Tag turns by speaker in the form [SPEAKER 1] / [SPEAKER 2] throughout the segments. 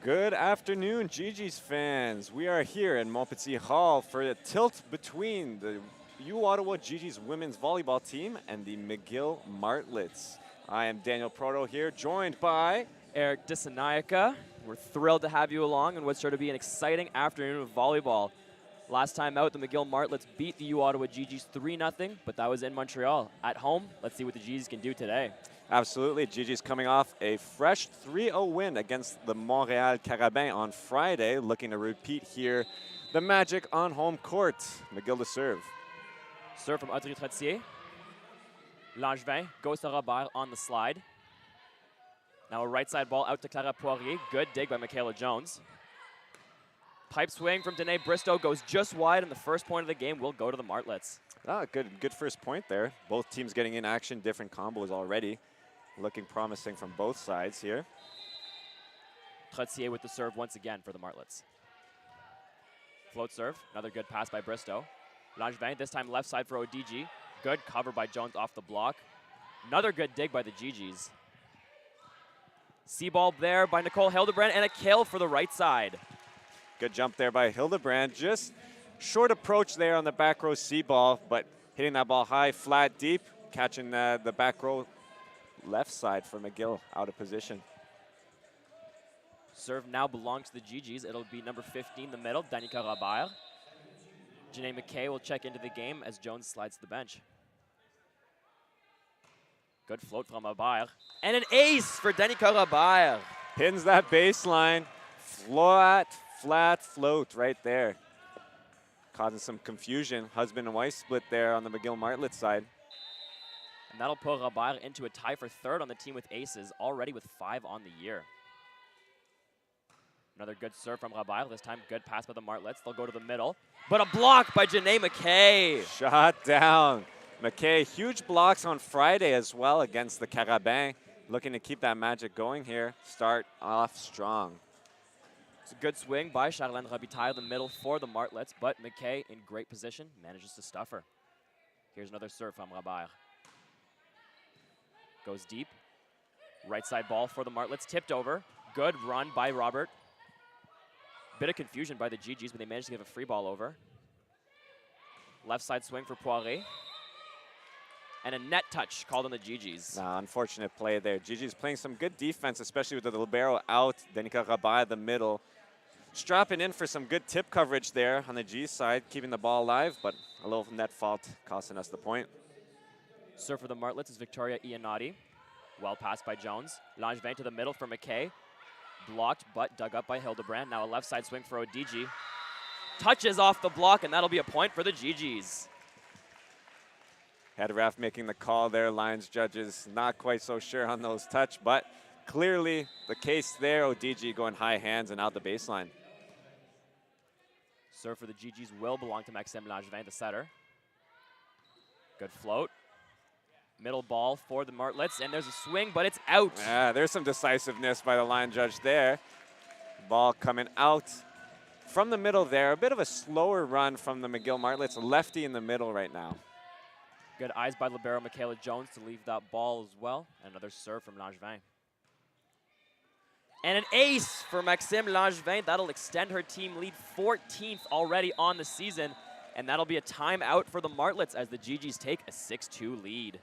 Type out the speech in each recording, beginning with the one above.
[SPEAKER 1] Good afternoon, Gigi's fans. We are here in Montpetit Hall for a tilt between the U Ottawa Gigi's women's volleyball team and the McGill Martlets. I am Daniel Proto here, joined by
[SPEAKER 2] Eric Dissanayaka. We're thrilled to have you along in what's sure to be an exciting afternoon of volleyball. Last time out, the McGill Martlets beat the U Ottawa Gigi's 3-0, but that was in Montreal. At home, let's see what the Gigi's can do today.
[SPEAKER 1] Absolutely. Gigi's coming off a fresh 3-0 win against the Montreal Carabins on Friday, looking to repeat here the magic on home court. McGill to serve.
[SPEAKER 2] Serve from Audrey Trottier. Langevin goes to Robert on the slide. Now a right side ball out to Clara Poirier. Good dig by Michaela Jones. Pipe swing from Danae Bristow goes just wide, and the first point of the game will go to the Martlets.
[SPEAKER 1] Good first point there. Both teams getting in action, different combos already. Looking promising from both sides here.
[SPEAKER 2] Trottier with the serve once again for the Martlets. Float serve, another good pass by Bristow. Langevin, this time left side for ODG. Good cover by Jones off the block. Another good dig by the Gigi's. C-ball there by Nicole Hildebrand, and a kill for the right side.
[SPEAKER 1] Good jump there by Hildebrand. Just short approach there on the back row C-ball, but hitting that ball high, flat, deep, catching the back row left side for McGill out of position.
[SPEAKER 2] Serve now belongs to the Gigi's. It'll be number 15, the middle, Danica Robert. Janae McKay will check into the game as Jones slides to the bench. Good float from Robert. And an ace for Danica Robert.
[SPEAKER 1] Pins that baseline. Flat float right there. Causing some confusion. Husband and wife split there on the McGill Martlet side.
[SPEAKER 2] And that'll put Robert into a tie for third on the team with aces, already with 5 on the year. Another good serve from Robert. This time, good pass by the Martlets. They'll go to the middle. But a block by Janae McKay.
[SPEAKER 1] Shot down. McKay, huge blocks on Friday as well against the Carabins. Looking to keep that magic going here. Start off strong.
[SPEAKER 2] It's a good swing by Charlene Robitaille, the middle for the Martlets, but McKay in great position, manages to stuff her. Here's another serve from Robert. Goes deep. Right side ball for the Martlets, tipped over. Good run by Robert. Bit of confusion by the Gigi's, but they managed to give a free ball over. Left side swing for Poirier. And a net touch called on the Gigi's.
[SPEAKER 1] Unfortunate play there. Gigi's playing some good defense, especially with the libero out. Danica Robert the middle. Strapping in for some good tip coverage there on the G side, keeping the ball alive, but a little net fault costing us the point.
[SPEAKER 2] Serve for the Martlets is Victoria Iannotti. Well passed by Jones. Langevin to the middle for McKay. Blocked, but dug up by Hildebrand. Now a left side swing for ODG. Touches off the block, and that'll be a point for the Gigi's.
[SPEAKER 1] Head ref making the call there. Lions judges not quite so sure on those touch, but clearly the case there. ODG going high hands and out the baseline.
[SPEAKER 2] Serve for the Gigi's will belong to Maxime Langevin, the setter. Good float. Middle ball for the Martlets, and there's a swing, but it's out.
[SPEAKER 1] Yeah, there's some decisiveness by the line judge there. Ball coming out from the middle there. A bit of a slower run from the McGill Martlets. Lefty in the middle right now.
[SPEAKER 2] Good eyes by libero Michaela Jones to leave that ball as well. Another serve from Langevin. And an ace for Maxime Langevin. That'll extend her team lead 14th already on the season. And that'll be a timeout for the Martlets as the Gigi's take a 6-2 lead.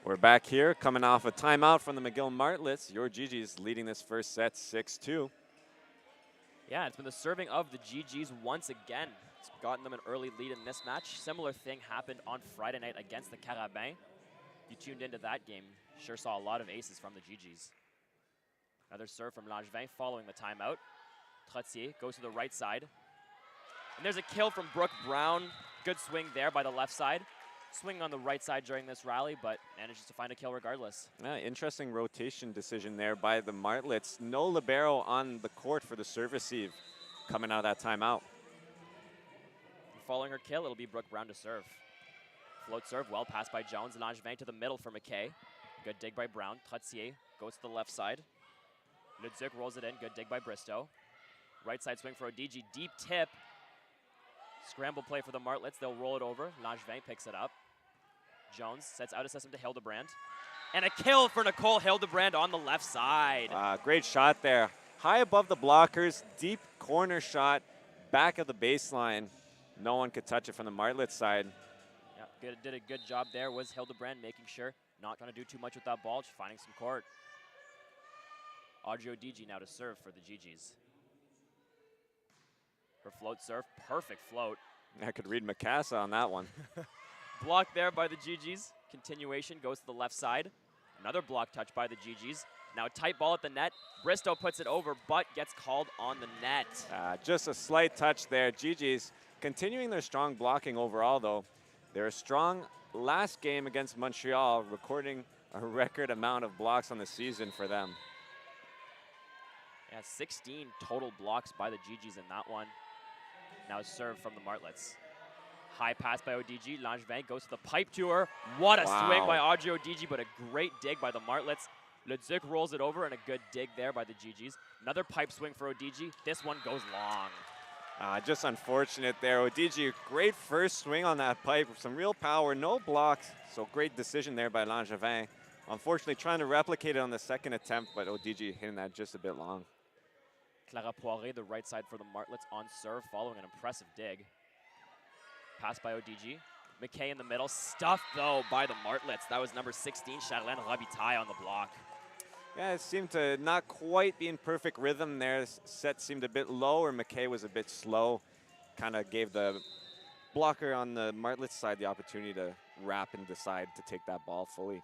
[SPEAKER 1] We're back here coming off a timeout from the McGill Martlets. Your Gigi's leading this first set 6-2.
[SPEAKER 2] Yeah, it's been the serving of the GGs once again. It's gotten them an early lead in this match. Similar thing happened on Friday night against the Carabins. You tuned into that game, sure saw a lot of aces from the GGs. Another serve from Langevin following the timeout. Trottier goes to the right side. And there's a kill from Brooke Brown. Good swing there by the left side. Swinging on the right side during this rally, but manages to find a kill regardless.
[SPEAKER 1] Yeah, interesting rotation decision there by the Martlets. No libero on the court for the serve receive coming out of that timeout.
[SPEAKER 2] Following her kill, it'll be Brooke Brown to serve. Float serve, well passed by Jones. Langevin to the middle for McKay. Good dig by Brown. Trottier goes to the left side. Leduc rolls it in. Good dig by Bristow. Right side swing for Odigi. Deep tip. Scramble play for the Martlets. They'll roll it over. Langevin picks it up. Jones sets out a system to Hildebrand. And a kill for Nicole Hildebrand on the left side.
[SPEAKER 1] Great shot there. High above the blockers. Deep corner shot. Back of the baseline. No one could touch it from the Martlets side.
[SPEAKER 2] Yeah, did a good job there. Was Hildebrand making sure not trying to do too much with that ball. Just finding some court. Audrey Odigi now to serve for the GGs. Her float serve, perfect float.
[SPEAKER 1] I could read Mikasa on that one.
[SPEAKER 2] Blocked there by the GGs. Continuation goes to the left side. Another block touch by the GGs. Now a tight ball at the net. Bristow puts it over, but gets called on the net.
[SPEAKER 1] Just a slight touch there. GGs continuing their strong blocking overall, though. They're a strong last game against Montreal, recording a record amount of blocks on the season for them.
[SPEAKER 2] Yeah, 16 total blocks by the GGs in that one. Now serve from the Martlets. High pass by Odigi. Langevin goes to the pipe to her. What a swing by Audrey Odigi, but a great dig by the Martlets. Leduc rolls it over, and a good dig there by the GGs. Another pipe swing for Odigi. This one goes long.
[SPEAKER 1] Just unfortunate there. Odigi, great first swing on that pipe. Some real power, no blocks. So great decision there by Langevin. Unfortunately, trying to replicate it on the second attempt, but Odigi hitting that just a bit long.
[SPEAKER 2] Clara Poirier, the right side for the Martlets on serve, following an impressive dig. Pass by Odigi. McKay in the middle, stuffed though by the Martlets. That was number 16, Charlene Robitaille on the block.
[SPEAKER 1] Yeah, it seemed to not quite be in perfect rhythm there. Set seemed a bit low, or McKay was a bit slow. Kind of gave the blocker on the Martlets side the opportunity to wrap and decide to take that ball fully.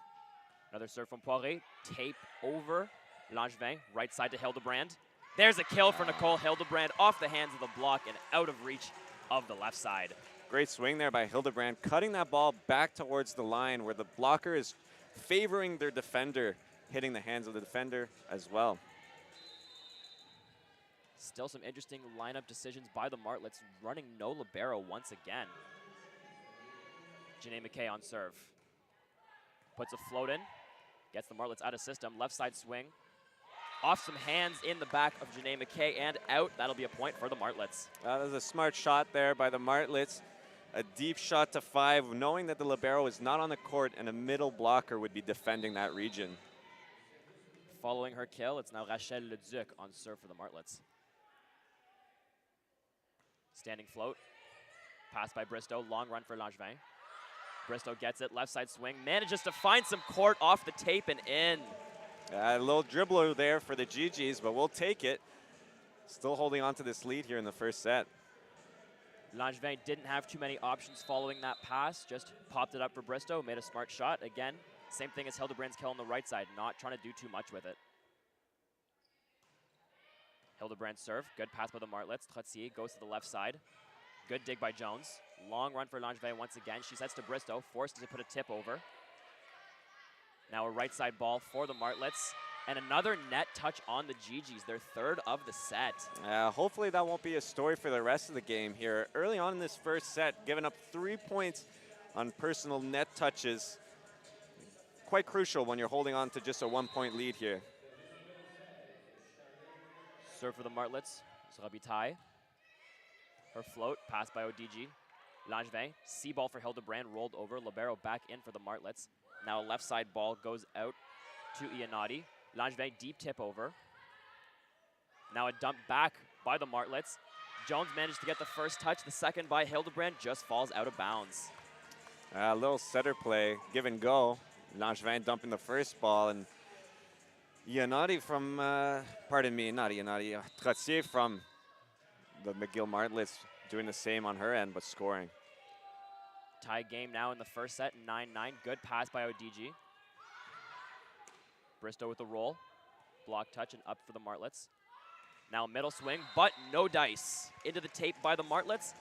[SPEAKER 2] Another serve from Poirier, tape over. Langevin, right side to Hildebrand. There's a kill for Nicole Hildebrand off the hands of the block and out of reach of the left side.
[SPEAKER 1] Great swing there by Hildebrand, cutting that ball back towards the line where the blocker is favoring their defender, hitting the hands of the defender as well.
[SPEAKER 2] Still some interesting lineup decisions by the Martlets, running no libero once again. Janae McKay on serve. Puts a float in, gets the Martlets out of system, left side swing. Off some hands in the back of Janae McKay and out. That'll be a point for the Martlets.
[SPEAKER 1] That was a smart shot there by the Martlets. A deep shot to 5, knowing that the libero is not on the court and a middle blocker would be defending that region.
[SPEAKER 2] Following her kill, it's now Rachel Leduc on serve for the Martlets. Standing float. Pass by Bristow. Long run for Langevin. Bristow gets it. Left side swing. Manages to find some court off the tape and in.
[SPEAKER 1] A little dribbler there for the GGs, but we'll take it. Still holding on to this lead here in the first set.
[SPEAKER 2] Langevin didn't have too many options following that pass. Just popped it up for Bristow. Made a smart shot. Again, same thing as Hildebrand's kill on the right side. Not trying to do too much with it. Hildebrand serve. Good pass by the Martlets. Trottier goes to the left side. Good dig by Jones. Long run for Langevin once again. She sets to Bristow. Forced to put a tip over. Now a right side ball for the Martlets. And another net touch on the GGs, their third of the set.
[SPEAKER 1] Hopefully that won't be a story for the rest of the game here. Early on in this first set, giving up 3 points on personal net touches. Quite crucial when you're holding on to just a 1-point lead here.
[SPEAKER 2] Serve for the Martlets, it's Robitaille. Her float, passed by Odigi. Langevin, C-ball for Hildebrand, rolled over. Libero back in for the Martlets. Now a left side ball goes out to Iannotti. Langevin, deep tip over. Now a dump back by the Martlets. Jones managed to get the first touch. The second by Hildebrand just falls out of bounds.
[SPEAKER 1] A little setter play, give and go. Langevin dumping the first ball, and Iannotti from, pardon me, not Iannotti, Trottier from the McGill Martlets doing the same on her end, but scoring.
[SPEAKER 2] Tie game now in the first set, 9-9. Good pass by ODG. Bristow with the roll. Block touch and up for the Martlets. Now middle swing, but no dice. Into the tape by the Martlets.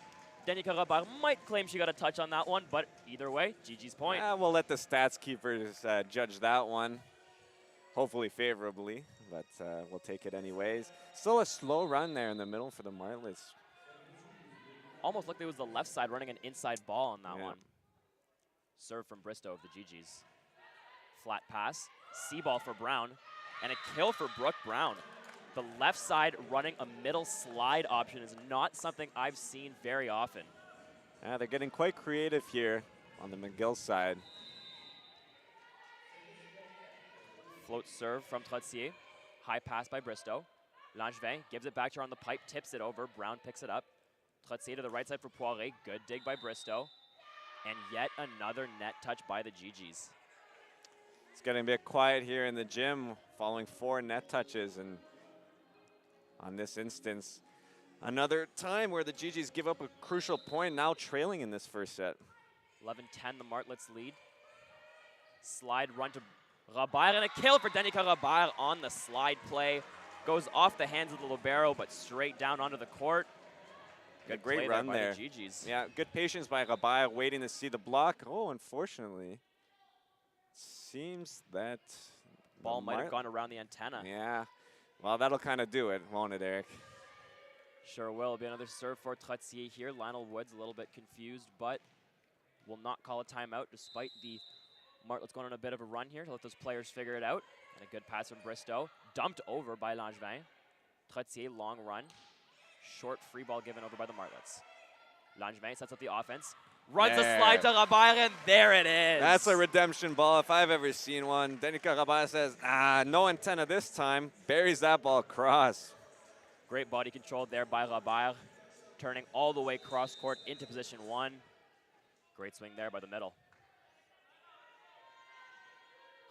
[SPEAKER 2] Danica Robert might claim she got a touch on that one, but either way, GG's point.
[SPEAKER 1] Yeah, we'll let the stats keepers judge that one. Hopefully favorably, but we'll take it anyways. Still a slow run there in the middle for the Martlets.
[SPEAKER 2] Almost looked like it was the left side running an inside ball on that
[SPEAKER 1] Yeah.
[SPEAKER 2] one. Serve from Bristow of the GGs. Flat pass, C-ball for Brown, and a kill for Brooke Brown. The left side running a middle slide option is not something I've seen very often.
[SPEAKER 1] Yeah, they're getting quite creative here on the McGill side.
[SPEAKER 2] Float serve from Trottier. High pass by Bristow. Langevin gives it back to her on the pipe, tips it over. Brown picks it up. Trottier to the right side for Poirier. Good dig by Bristow. And yet another net touch by the GGs.
[SPEAKER 1] It's getting a bit quiet here in the gym following 4 net touches, and on this instance, another time where the GGs give up a crucial point, now trailing in this first set.
[SPEAKER 2] 11-10, the Martlets lead. Slide run to Robert, and a kill for Danica Robert on the slide play. Goes off the hands of the libero, but straight down onto the court. Good
[SPEAKER 1] great
[SPEAKER 2] play
[SPEAKER 1] run
[SPEAKER 2] by
[SPEAKER 1] there.
[SPEAKER 2] the GGs.
[SPEAKER 1] Yeah, good patience by Rabaya, waiting to see the block. Oh, unfortunately, seems that
[SPEAKER 2] Ball might have gone around the antenna.
[SPEAKER 1] Yeah, well, that'll kind of do it, won't it, Eric?
[SPEAKER 2] Sure will. It'll be another serve for Trottier here. Lionel Woods a little bit confused, but will not call a timeout despite the Martlets going on a bit of a run here to let those players figure it out. And a good pass from Bristow. Dumped over by Langevin. Trottier, long run. Short free ball given over by the Martlets. Langevin sets up the offense. Runs a slide to Robert, and there it is.
[SPEAKER 1] That's a redemption ball if I've ever seen one. Danica Rabaya says, no antenna this time. Buries that ball across.
[SPEAKER 2] Great body control there by Robert. Turning all the way cross court into position 1. Great swing there by the middle.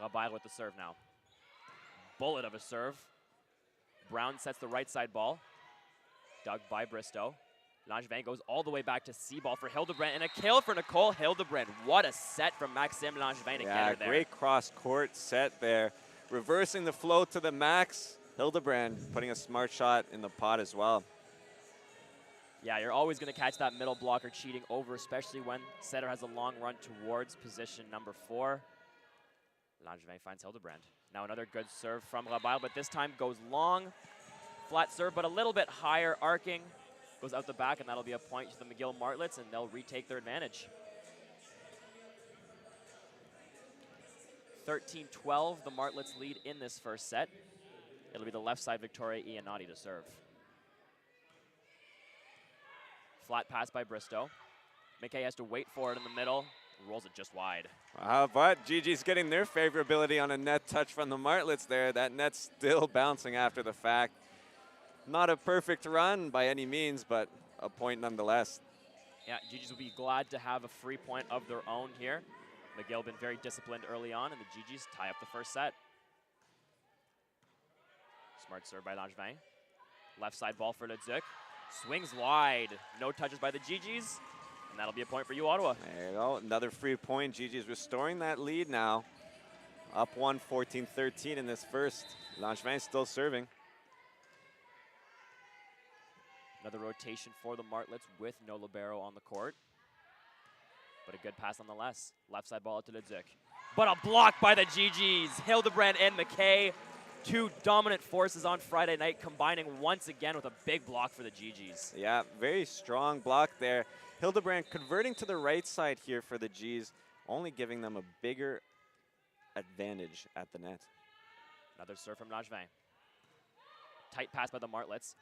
[SPEAKER 2] Robert with the serve now. Bullet of a serve. Brown sets the right side ball. Dug by Bristow. Langevin goes all the way back to C-ball for Hildebrandt, and a kill for Nicole Hildebrandt. What a set from Maxime Langevin to get her there.
[SPEAKER 1] Great cross-court set there. Reversing the flow to the max. Hildebrandt putting a smart shot in the pot as well.
[SPEAKER 2] Yeah, you're always going to catch that middle blocker cheating over, especially when setter has a long run towards position number 4. Langevin finds Hildebrandt. Now another good serve from Rabal, but this time goes long. Flat serve, but a little bit higher arcing. Goes out the back, and that'll be a point to the McGill Martlets, and they'll retake their advantage. 13-12, the Martlets lead in this first set. It'll be the left side Victoria Iannotti to serve. Flat pass by Bristow. McKay has to wait for it in the middle. Rolls it just wide.
[SPEAKER 1] But GG's getting their favorability on a net touch from the Martlets there. That net's still bouncing after the fact. Not a perfect run by any means, but a point nonetheless.
[SPEAKER 2] Yeah, GG's will be glad to have a free point of their own here. McGill been very disciplined early on, and the GG's tie up the first set. Smart serve by Langevin. Left side ball for Leduc. Swings wide. No touches by the GG's, and that'll be a point for you, Ottawa.
[SPEAKER 1] There you go, another free point. GG's restoring that lead now. Up 1, 14-13 in this first. Langevin still serving.
[SPEAKER 2] Another rotation for the Martlets with no libero on the court. But a good pass nonetheless. Left side ball out to Leduc. But a block by the GG's. Hildebrandt and McKay, two dominant forces on Friday night, combining once again with a big block for the GG's.
[SPEAKER 1] Yeah, very strong block there. Hildebrandt converting to the right side here for the G's, only giving them a bigger advantage at the net.
[SPEAKER 2] Another serve from Langevin. Tight pass by the Martlets.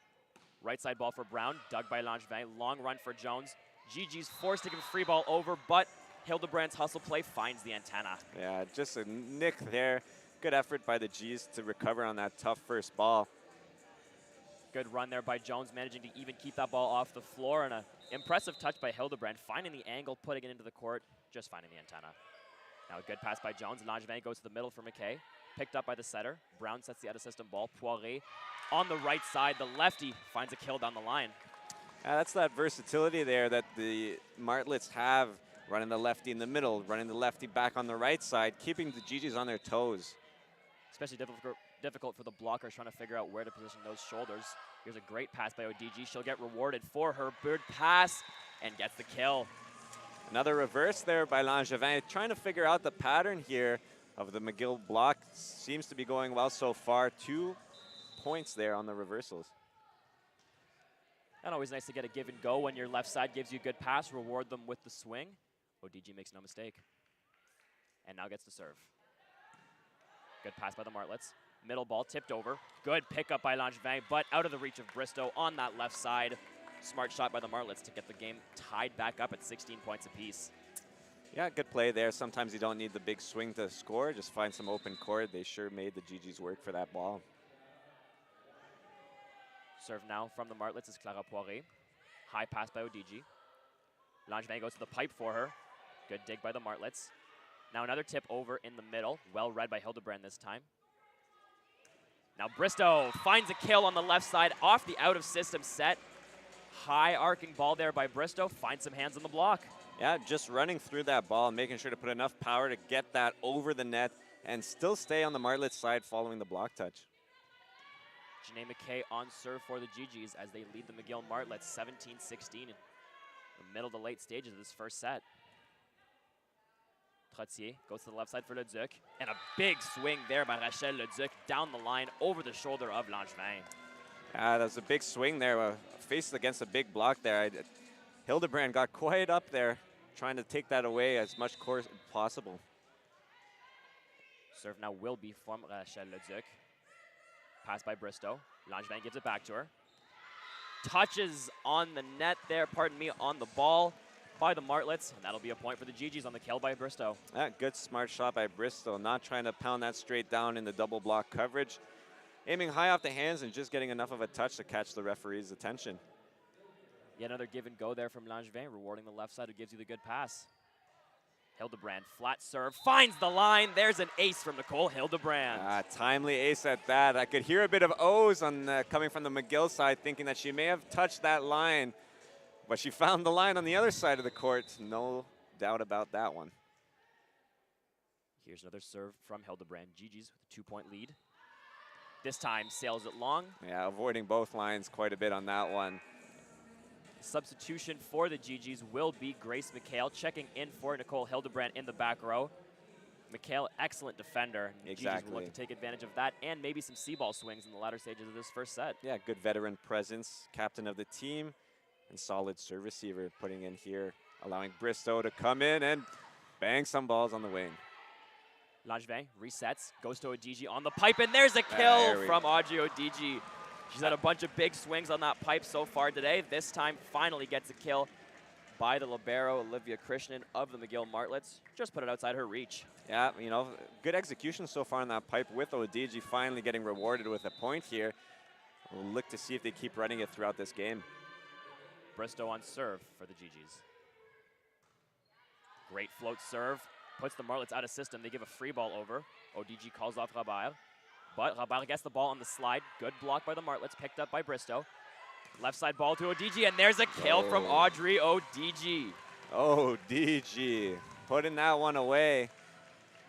[SPEAKER 2] Right side ball for Brown, dug by Langevin. Long run for Jones. GG's forced to give a free ball over, but Hildebrandt's hustle play finds the antenna.
[SPEAKER 1] Yeah, just a nick there. Good effort by the G's to recover on that tough first ball.
[SPEAKER 2] Good run there by Jones, managing to even keep that ball off the floor, and an impressive touch by Hildebrandt, finding the angle, putting it into the court, just finding the antenna. Now a good pass by Jones. Langevin goes to the middle for McKay. Picked up by the setter. Brown sets the out-of-system ball. Poirier on the right side. The lefty finds a kill down the line.
[SPEAKER 1] That's that versatility there that the Martlets have, running the lefty in the middle, running the lefty back on the right side, keeping the GGs on their toes.
[SPEAKER 2] Especially difficult for the blockers trying to figure out where to position those shoulders. Here's a great pass by ODG. She'll get rewarded for her bird pass and gets the kill.
[SPEAKER 1] Another reverse there by Langevin, trying to figure out the pattern here of the McGill block. Seems to be going well so far. 2 points there on the reversals.
[SPEAKER 2] And always nice to get a give and go when your left side gives you a good pass. Reward them with the swing. ODG makes no mistake. And now gets to serve. Good pass by the Martlets. Middle ball tipped over. Good pickup by Langevin, but out of the reach of Bristow on that left side. Smart shot by the Martlets to get the game tied back up at 16 points apiece.
[SPEAKER 1] Yeah, good play there. Sometimes you don't need the big swing to score. Just find some open court. They sure made the GGs work for that ball.
[SPEAKER 2] Serve now from the Martlets is Clara Poirier. High pass by ODG. Langevin goes to the pipe for her. Good dig by the Martlets. Now another tip over in the middle. Well read by Hildebrand this time. Now Bristow finds a kill on the left side off the out-of-system set. High arcing ball there by Bristow. Finds some hands on the block.
[SPEAKER 1] Yeah, just running through that ball, making sure to put enough power to get that over the net and still stay on the Martlets side following the block touch.
[SPEAKER 2] Janae McKay on serve for the GGs as they lead the McGill Martlets 17-16 in the middle to late stages of this first set. Trottier goes to the left side for Leduc, and a big swing there by Rachel Leduc down the line over the shoulder of Langevin.
[SPEAKER 1] That was a big swing there, faced against a big block there. Hildebrand got quite up there, trying to take that away as much course as possible.
[SPEAKER 2] Serve now will be from Rachel Leduc. Pass by Bristow. Langevin gives it back to her. Touches on the net there, on the ball by the Martlets, and that'll be a point for the GGs on the kill by Bristow.
[SPEAKER 1] Good smart shot by Bristow, not trying to pound that straight down in the double block coverage. Aiming high off the hands and just getting enough of a touch to catch the referee's attention.
[SPEAKER 2] Yet another give and go there from Langevin, rewarding the left side who gives you the good pass. Hildebrand, flat serve, finds the line. There's an ace from Nicole Hildebrand.
[SPEAKER 1] Timely ace at that. I could hear a bit of O's on coming from the McGill side, thinking that she may have touched that line, but she found the line on the other side of the court. No doubt about that one.
[SPEAKER 2] Here's another serve from Hildebrand. GG's with a 2-point lead. This time sails it long.
[SPEAKER 1] Yeah, avoiding both lines quite a bit on that one.
[SPEAKER 2] Substitution for the GGs will be Grace McHale, checking in for Nicole Hildebrand in the back row. McHale, excellent defender.
[SPEAKER 1] Exactly.
[SPEAKER 2] GGs will look to take advantage of that and maybe some C-ball swings in the latter stages of this first set.
[SPEAKER 1] Yeah, good veteran presence, captain of the team, and solid serve receiver putting in here, allowing Bristow to come in and bang some balls on the wing.
[SPEAKER 2] Langevin resets, goes to ODG on the pipe, and there's a kill from Audrey ODG. She's had a bunch of big swings on that pipe so far today. This time finally gets a kill by the libero, Olivia Krishnan of the McGill Martlets. Just put it outside her reach.
[SPEAKER 1] Yeah, you know, good execution so far on that pipe with ODG finally getting rewarded with a point here. We'll look to see if they keep running it throughout this game.
[SPEAKER 2] Bristow on serve for the GGs. Great float serve. Puts the Martlets out of system. They give a free ball over. ODG calls off Robert. But Robert gets the ball on the slide. Good block by the Martlets, picked up by Bristow. Left side ball to ODG, and there's a kill from Audrey ODG.
[SPEAKER 1] ODG putting that one away.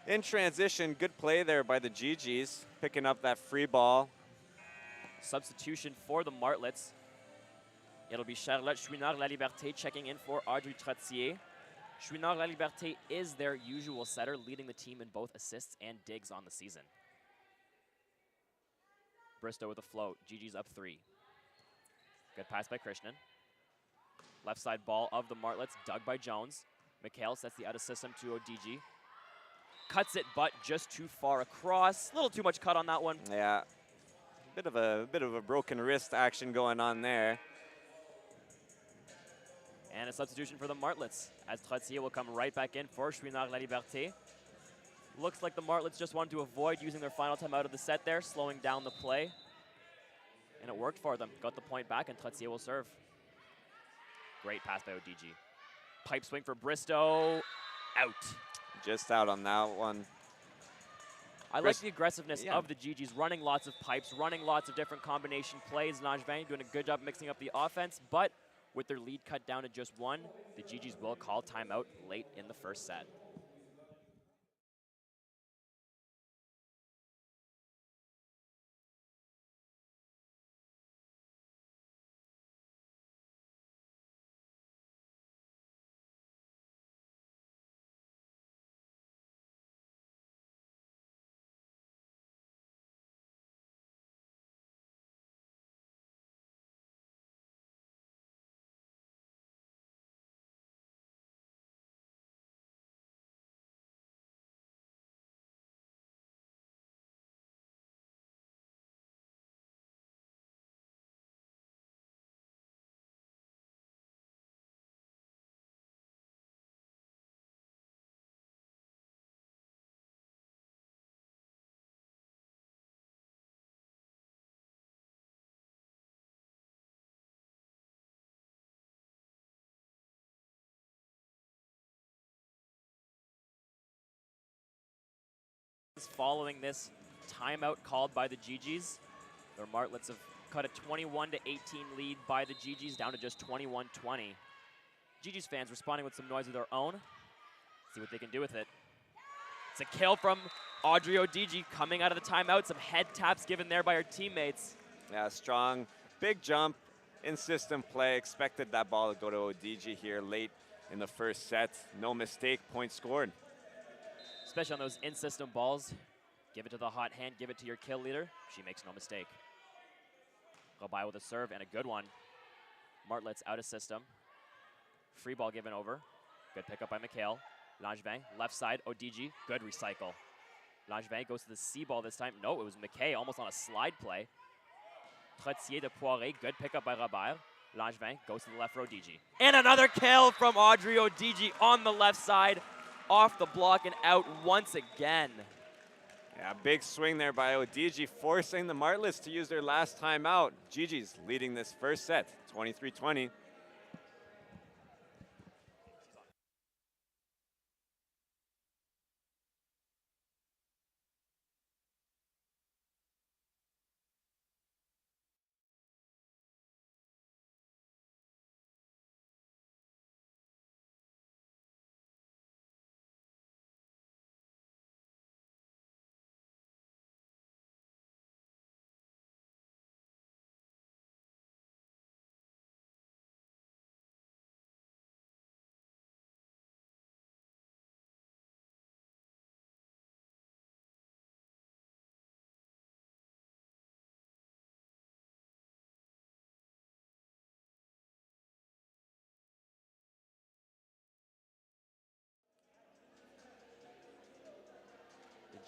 [SPEAKER 1] In transition, good play there by the GGs, picking up that free ball.
[SPEAKER 2] Substitution for the Martlets. It'll be Charlotte Chouinard-Laliberté checking in for Audrey Trottier. Chouinard-Laliberté is their usual setter, leading the team in both assists and digs on the season. Bristow with a float. GG's up 3. Good pass by Krishnan. Left side ball of the Martlets, dug by Jones. McHale sets the out of system to ODG. Cuts it, but just too far across. A little too much cut on that one.
[SPEAKER 1] Yeah, bit of a broken wrist action going on there.
[SPEAKER 2] And a substitution for the Martlets, as Trottier will come right back in for Chouinard-Laliberté. Looks like the Martlets just wanted to avoid using their final time out of the set there, slowing down the play. And it worked for them. Got the point back, and Trottier will serve. Great pass by ODG. Pipe swing for Bristow. Out.
[SPEAKER 1] Just out on that one.
[SPEAKER 2] I like the aggressiveness of the GGs, running lots of pipes, running lots of different combination plays. Langevin doing a good job mixing up the offense, but With their lead cut down to just one, the GGs will call timeout late in the first set. Following this timeout called by the GGs, the Martlets have cut a 21-18 lead by the GGs down to just 21-20. GGs fans responding with some noise of their own. See what they can do with it. It's a kill from Audrey Odigi coming out of the timeout. Some head taps given there by her teammates.
[SPEAKER 1] Yeah, strong, big jump in system play. Expected that ball to go to Odigi here late in the first set. No mistake, point scored.
[SPEAKER 2] Especially on those in-system balls. Give it to the hot hand, give it to your kill leader. She makes no mistake. Robay with a serve and a good one. Martlets out of system. Free ball given over. Good pickup by Mikhail. Langevin, left side, Odigi, good recycle. Langevin goes to the C ball this time. No, it was McKay almost on a slide play. Trottier de Poiré, good pickup by Robert. Langevin goes to the left for Odigi. And another kill from Audrey Odigi on the left side. Off the block and out once again.
[SPEAKER 1] Yeah, big swing there by Odigi, forcing the Martlets to use their last time out. GG's leading this first set, 23-20.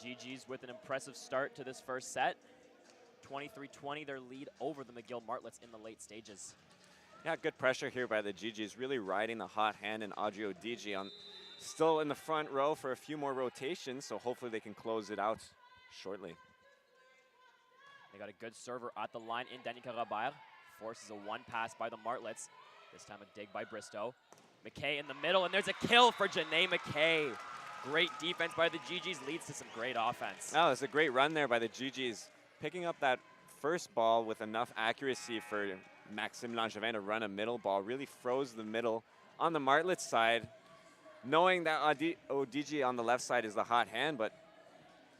[SPEAKER 2] GGs with an impressive start to this first set. 23-20, their lead over the McGill Martlets in the late stages.
[SPEAKER 1] Yeah, good pressure here by the GGs, really riding the hot hand and Audrey Odigi on, still in the front row for a few more rotations, so hopefully they can close it out shortly.
[SPEAKER 2] They got a good server at the line in Danica Robert. Forces a one pass by the Martlets. This time a dig by Bristow. McKay in the middle, and there's a kill for Janae McKay. Great defense by the GGs leads to some great offense.
[SPEAKER 1] Oh, it's a great run there by the GGs. Picking up that first ball with enough accuracy for Maxime Langevin to run a middle ball. Really froze the middle on the Martlets side. Knowing that Odigi on the left side is the hot hand, but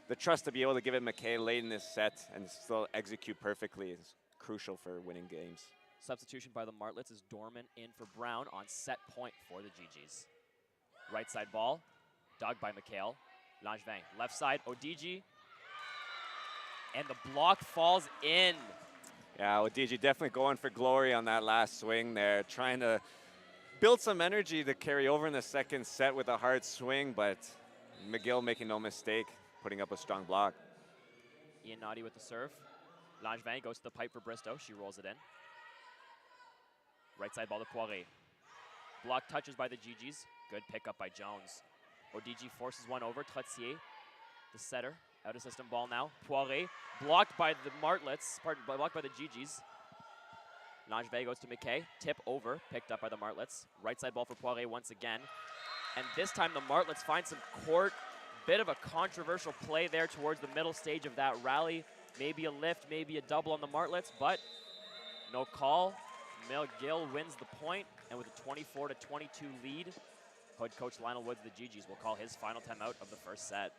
[SPEAKER 1] the trust to be able to give it McKay late in this set and still execute perfectly is crucial for winning games.
[SPEAKER 2] Substitution by the Martlets is Dorman in for Brown on set point for the GGs. Right side ball, dug by Mikhail. Langevin, left side, Odigi. And the block falls in.
[SPEAKER 1] Yeah, Odigi definitely going for glory on that last swing there, trying to build some energy to carry over in the second set with a hard swing, but McGill making no mistake, putting up a strong block.
[SPEAKER 2] Ian Naughty with the serve. Langevin goes to the pipe for Bristow. She rolls it in. Right side ball to Poiré. Block touches by the GGs. Good pickup by Jones. Odigi forces one over. Trottier, the setter. Out of system ball now. Poiré blocked by the Martlets. Blocked by the GGs. Langevin goes to McKay. Tip over. Picked up by the Martlets. Right side ball for Poiré once again. And this time the Martlets find some court. Bit of a controversial play there towards the middle stage of that rally. Maybe a lift, maybe a double on the Martlets, but no call. McGill wins the point, and with a 24-22 lead, head coach Lionel Woods of the GGs will call his final timeout of the first set.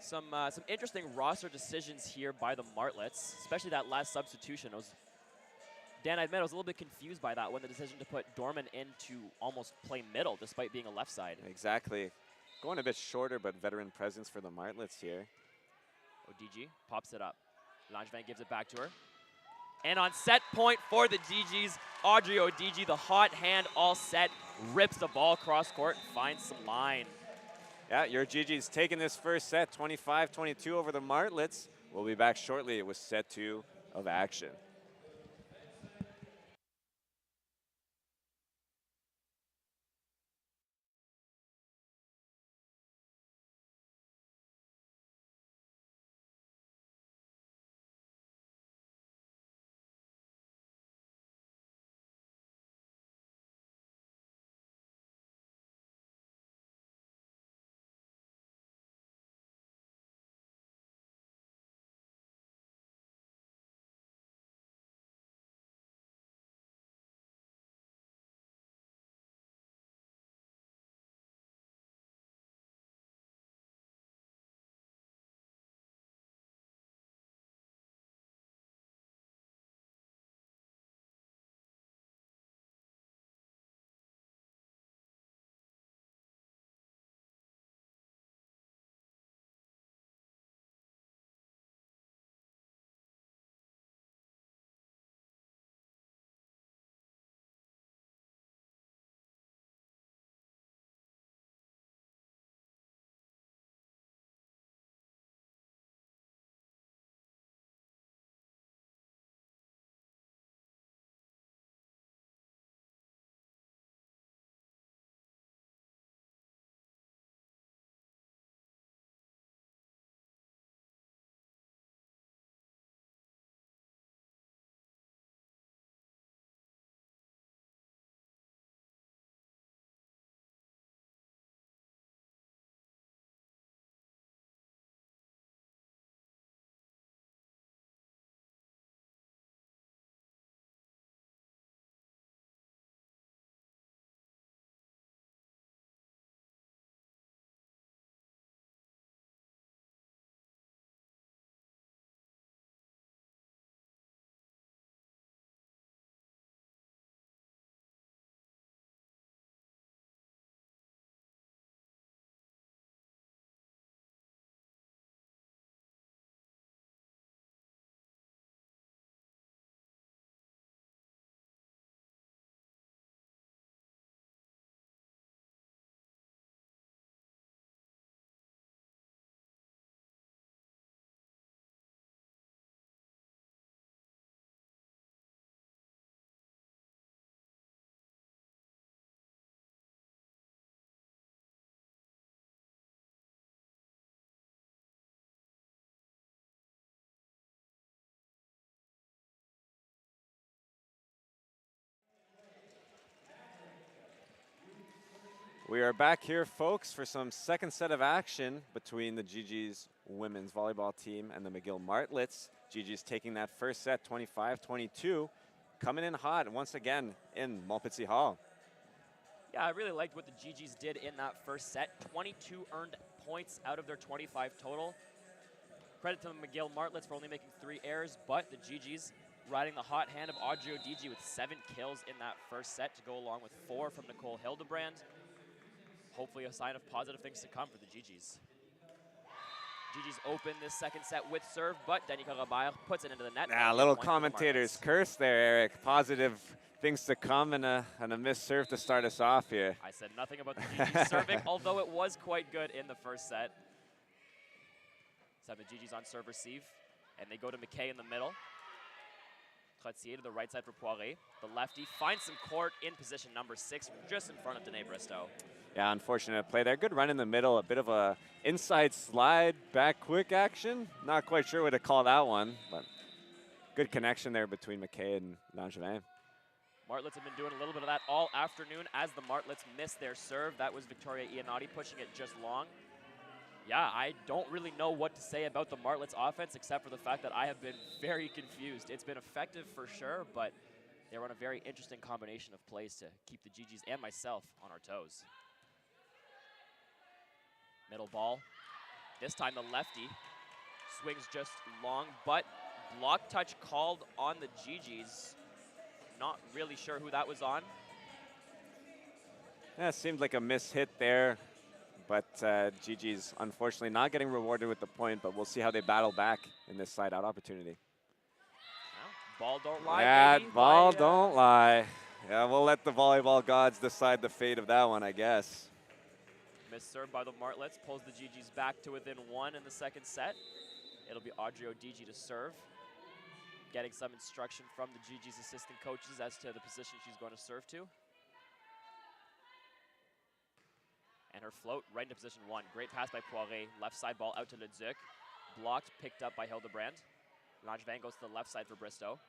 [SPEAKER 2] Some interesting roster decisions here by the Martlets, especially that last substitution. Dan, I admit I was a little bit confused by that one, the decision to put Dorman in to almost play middle despite being a left side.
[SPEAKER 1] Exactly. Going a bit shorter, but veteran presence for the Martlets here.
[SPEAKER 2] ODG pops it up. Langevin gives it back to her. And on set point for the GGs, Audrey ODG, the hot hand all set, rips the ball cross court and finds some line.
[SPEAKER 1] Yeah, your GG's taking this first set, 25-22 over the Martlets. We'll be back shortly with set 2 of action. We are back here, folks, for some second set of action between the GG's women's volleyball team and the McGill Martlets. GG's taking that first set, 25-22, coming in hot once again in Montpetit Hall.
[SPEAKER 2] Yeah, I really liked what the GGs did in that first set. 22 earned points out of their 25 total. Credit to the McGill Martlets for only making 3 errors, but the GGs riding the hot hand of Audrey ODG with 7 kills in that first set to go along with 4 from Nicole Hildebrand. Hopefully a sign of positive things to come for the GGs. Gigi's open this second set with serve, but Danica Robert puts it into the net.
[SPEAKER 1] Yeah, little commentator's curse there, Eric. Positive things to come and a missed serve to start us off here.
[SPEAKER 2] I said nothing about the Gigi's serving, although it was quite good in the first set. So the Gigi's on serve receive, and they go to McKay in the middle. Trottier to the right side for Poirier. The lefty finds some court in position number 6, just in front of Danae Bristow.
[SPEAKER 1] Yeah, unfortunate play there. Good run in the middle, a bit of a inside slide, back quick action. Not quite sure what to call that one, but good connection there between McKay and Langevin.
[SPEAKER 2] Martlets have been doing a little bit of that all afternoon as the Martlets missed their serve. That was Victoria Iannotti pushing it just long. Yeah, I don't really know what to say about the Martlets offense except for the fact that I have been very confused. It's been effective for sure, but they run a very interesting combination of plays to keep the Gigi's and myself on our toes. Middle ball. This time the lefty swings just long, but block touch called on the Gigi's. Not really sure who that was on.
[SPEAKER 1] Yeah, it seemed like a miss hit there, but Gigi's unfortunately not getting rewarded with the point, but we'll see how they battle back in this side-out opportunity.
[SPEAKER 2] Well, ball don't lie,
[SPEAKER 1] That
[SPEAKER 2] baby.
[SPEAKER 1] ball don't lie. Yeah, we'll let the volleyball gods decide the fate of that one, I guess.
[SPEAKER 2] Missed serve by the Martlets, pulls the Gigi's back to within 1 in the second set. It'll be Audrey Odigi to serve. Getting some instruction from the Gigi's assistant coaches as to the position she's going to serve to. And her float right into position 1. Great pass by Poirier. Left side ball out to Leduc. Blocked, picked up by Hildebrand. Langevin goes to the left side for Bristow.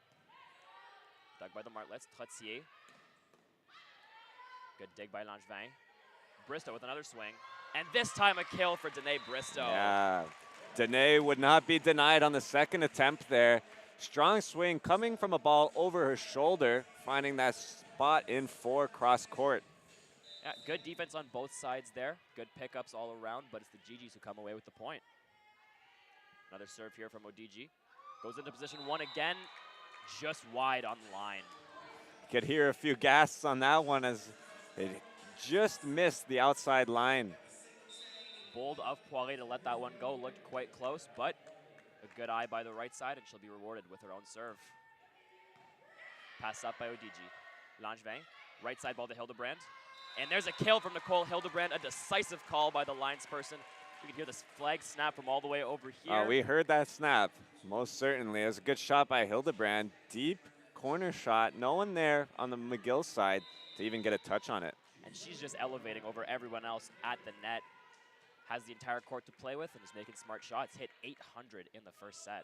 [SPEAKER 2] Dug by the Martlets. Trottier. Good dig by Langevin. Bristow with another swing. And this time a kill for Danae Bristow.
[SPEAKER 1] Yeah, Danae would not be denied on the second attempt there. Strong swing coming from a ball over her shoulder, finding that spot in 4 cross court.
[SPEAKER 2] Yeah, good defense on both sides there. Good pickups all around, but it's the Gigi's who come away with the point. Another serve here from Odigi. Goes into position 1 again, just wide on the line.
[SPEAKER 1] Could hear a few gasps on that one as it just missed the outside line.
[SPEAKER 2] Bold of Poirier to let that one go. Looked quite close, but a good eye by the right side, and she'll be rewarded with her own serve. Pass up by Odigi. Langevin, right side ball to Hildebrand. And there's a kill from Nicole Hildebrand, a decisive call by the linesperson. You can hear this flag snap from all the way over here.
[SPEAKER 1] We heard that snap, most certainly. It was a good shot by Hildebrand. Deep corner shot, no one there on the McGill side to even get a touch on it.
[SPEAKER 2] And she's just elevating over everyone else at the net. Has the entire court to play with and is making smart shots. Hit 800 in the first set.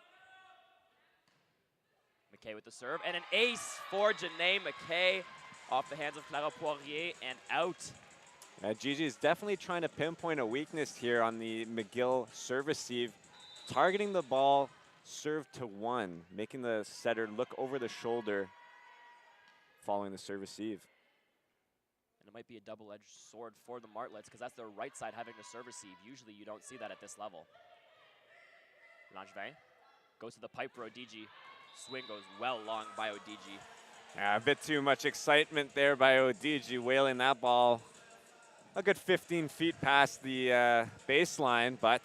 [SPEAKER 2] McKay with the serve, and an ace for Janae McKay off the hands of Clara Poirier and out.
[SPEAKER 1] Gigi is definitely trying to pinpoint a weakness here on the McGill serve receive, targeting the ball serve to 1, making the setter look over the shoulder following the serve receive.
[SPEAKER 2] And it might be a double-edged sword for the Martlets because that's their right side having the serve receive. Usually you don't see that at this level. Langevin goes to the pipe for Odigi. Swing goes well long by Odigi.
[SPEAKER 1] Yeah, a bit too much excitement there by Odigi, wailing that ball a good 15 feet past the baseline, but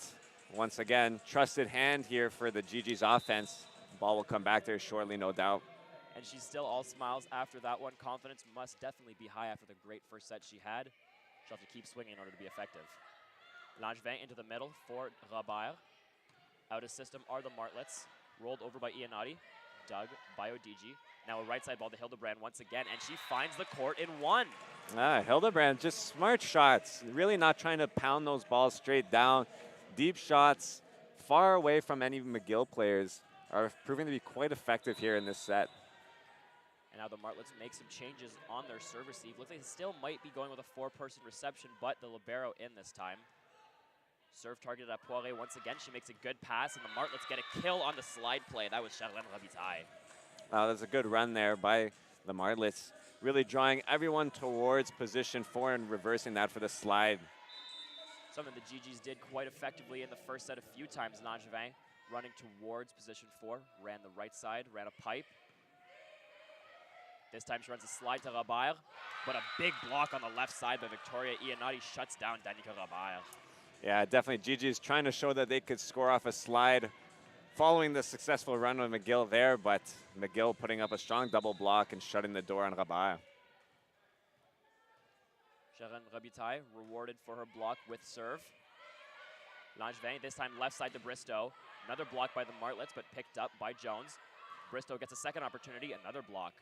[SPEAKER 1] once again, trusted hand here for the Gigi's offense. Ball will come back there shortly, no doubt.
[SPEAKER 2] And she's still all smiles after that one. Confidence must definitely be high after the great first set she had. She'll have to keep swinging in order to be effective. Langevin into the middle for Robert. Out of system are the Martlets. Rolled over by Iannotti. Dug by Odigi. Now a right side ball to Hildebrand once again, and she finds the court in 1.
[SPEAKER 1] Hildebrand, just smart shots. Really not trying to pound those balls straight down. Deep shots, far away from any McGill players, are proving to be quite effective here in this set.
[SPEAKER 2] And now the Martlets make some changes on their serve receive. Looks like they still might be going with a 4-person reception, but the libero in this time. Serve targeted at Poirier once again. She makes a good pass, and the Martlets get a kill on the slide play. That was Charlene Robitaille.
[SPEAKER 1] That's a good run there by the Martlets, really drawing everyone towards position 4 and reversing that for the slide.
[SPEAKER 2] Something the Gigi's did quite effectively in the first set a few times. Langevin running towards position 4, ran the right side, ran a pipe. This time she runs a slide to Robert, but a big block on the left side by Victoria Iannotti shuts down Danica Robert.
[SPEAKER 1] Yeah, definitely. Gigi is trying to show that they could score off a slide following the successful run of McGill there, but McGill putting up a strong double block and shutting the door on Rabaya.
[SPEAKER 2] Sharon Robitaille rewarded for her block with serve. Langevin, this time left side to Bristow. Another block by the Martlets, but picked up by Jones. Bristow gets a second opportunity, another block.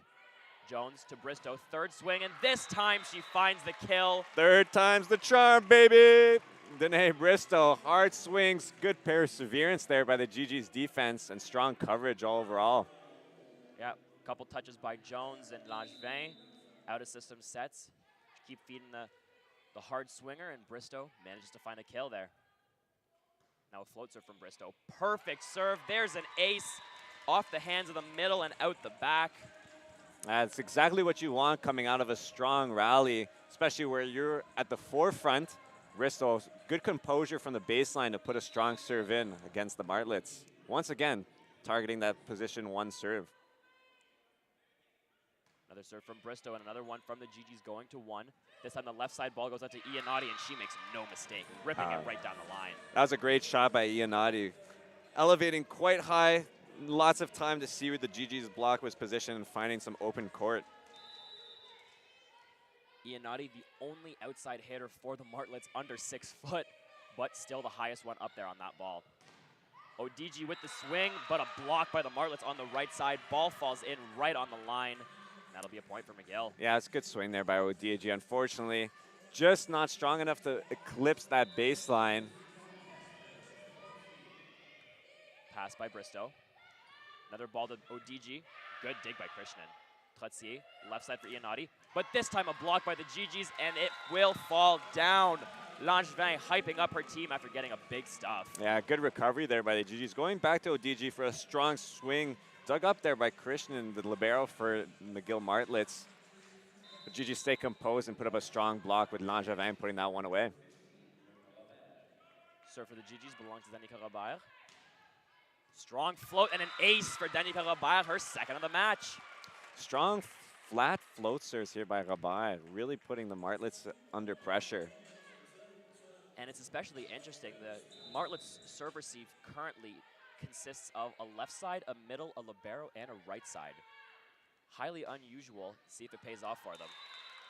[SPEAKER 2] Jones to Bristow, third swing, and this time she finds the kill.
[SPEAKER 1] Third time's the charm, baby. Danae Bristow, hard swings, good perseverance there by the GG's defense, and strong coverage all overall.
[SPEAKER 2] Yeah, a couple touches by Jones and Langevin. Out of system sets. Keep feeding the hard swinger, and Bristow manages to find a kill there. Now a float serve from Bristow. Perfect serve. There's an ace off the hands of the middle and out the back.
[SPEAKER 1] That's exactly what you want coming out of a strong rally, especially where you're at the forefront. Bristow, good composure from the baseline to put a strong serve in against the Martlets. Once again, targeting that position one serve.
[SPEAKER 2] Another serve from Bristow and another one from the GG's going to one. This time the left side ball goes out to Iannotti, and she makes no mistake, ripping it right down the line.
[SPEAKER 1] That was a great shot by Iannotti. Elevating quite high, lots of time to see where the GG's block was positioned and finding some open court.
[SPEAKER 2] Iannotti, the only outside hitter for the Martlets under 6 foot, but still the highest one up there on that ball. ODG with the swing, but a block by the Martlets on the right side. Ball falls in right on the line. That'll be a point for McGill.
[SPEAKER 1] Yeah, it's a good swing there by ODG. Unfortunately, just not strong enough to eclipse that baseline.
[SPEAKER 2] Pass by Bristow. Another ball to ODG. Good dig by Krishnan. Trottier, left side for Iannotti. But this time a block by the GG's, and it will fall down. Langevin hyping up her team after getting a big stuff.
[SPEAKER 1] Yeah, good recovery there by the GG's. Going back to ODG for a strong swing. Dug up there by Krishnan, the libero for McGill Martlets. But GG stay composed and put up a strong block with Langevin putting that one away.
[SPEAKER 2] Serve for the GG's belongs to Danica Robert. Strong float and an ace for Danica Robert, her second of the match.
[SPEAKER 1] Strong flat float serves here by Robert, really putting the Martlets under pressure.
[SPEAKER 2] And it's especially interesting, the Martlets serve receive currently consists of a left side, a middle, a libero, and a right side. Highly unusual. See if it pays off for them.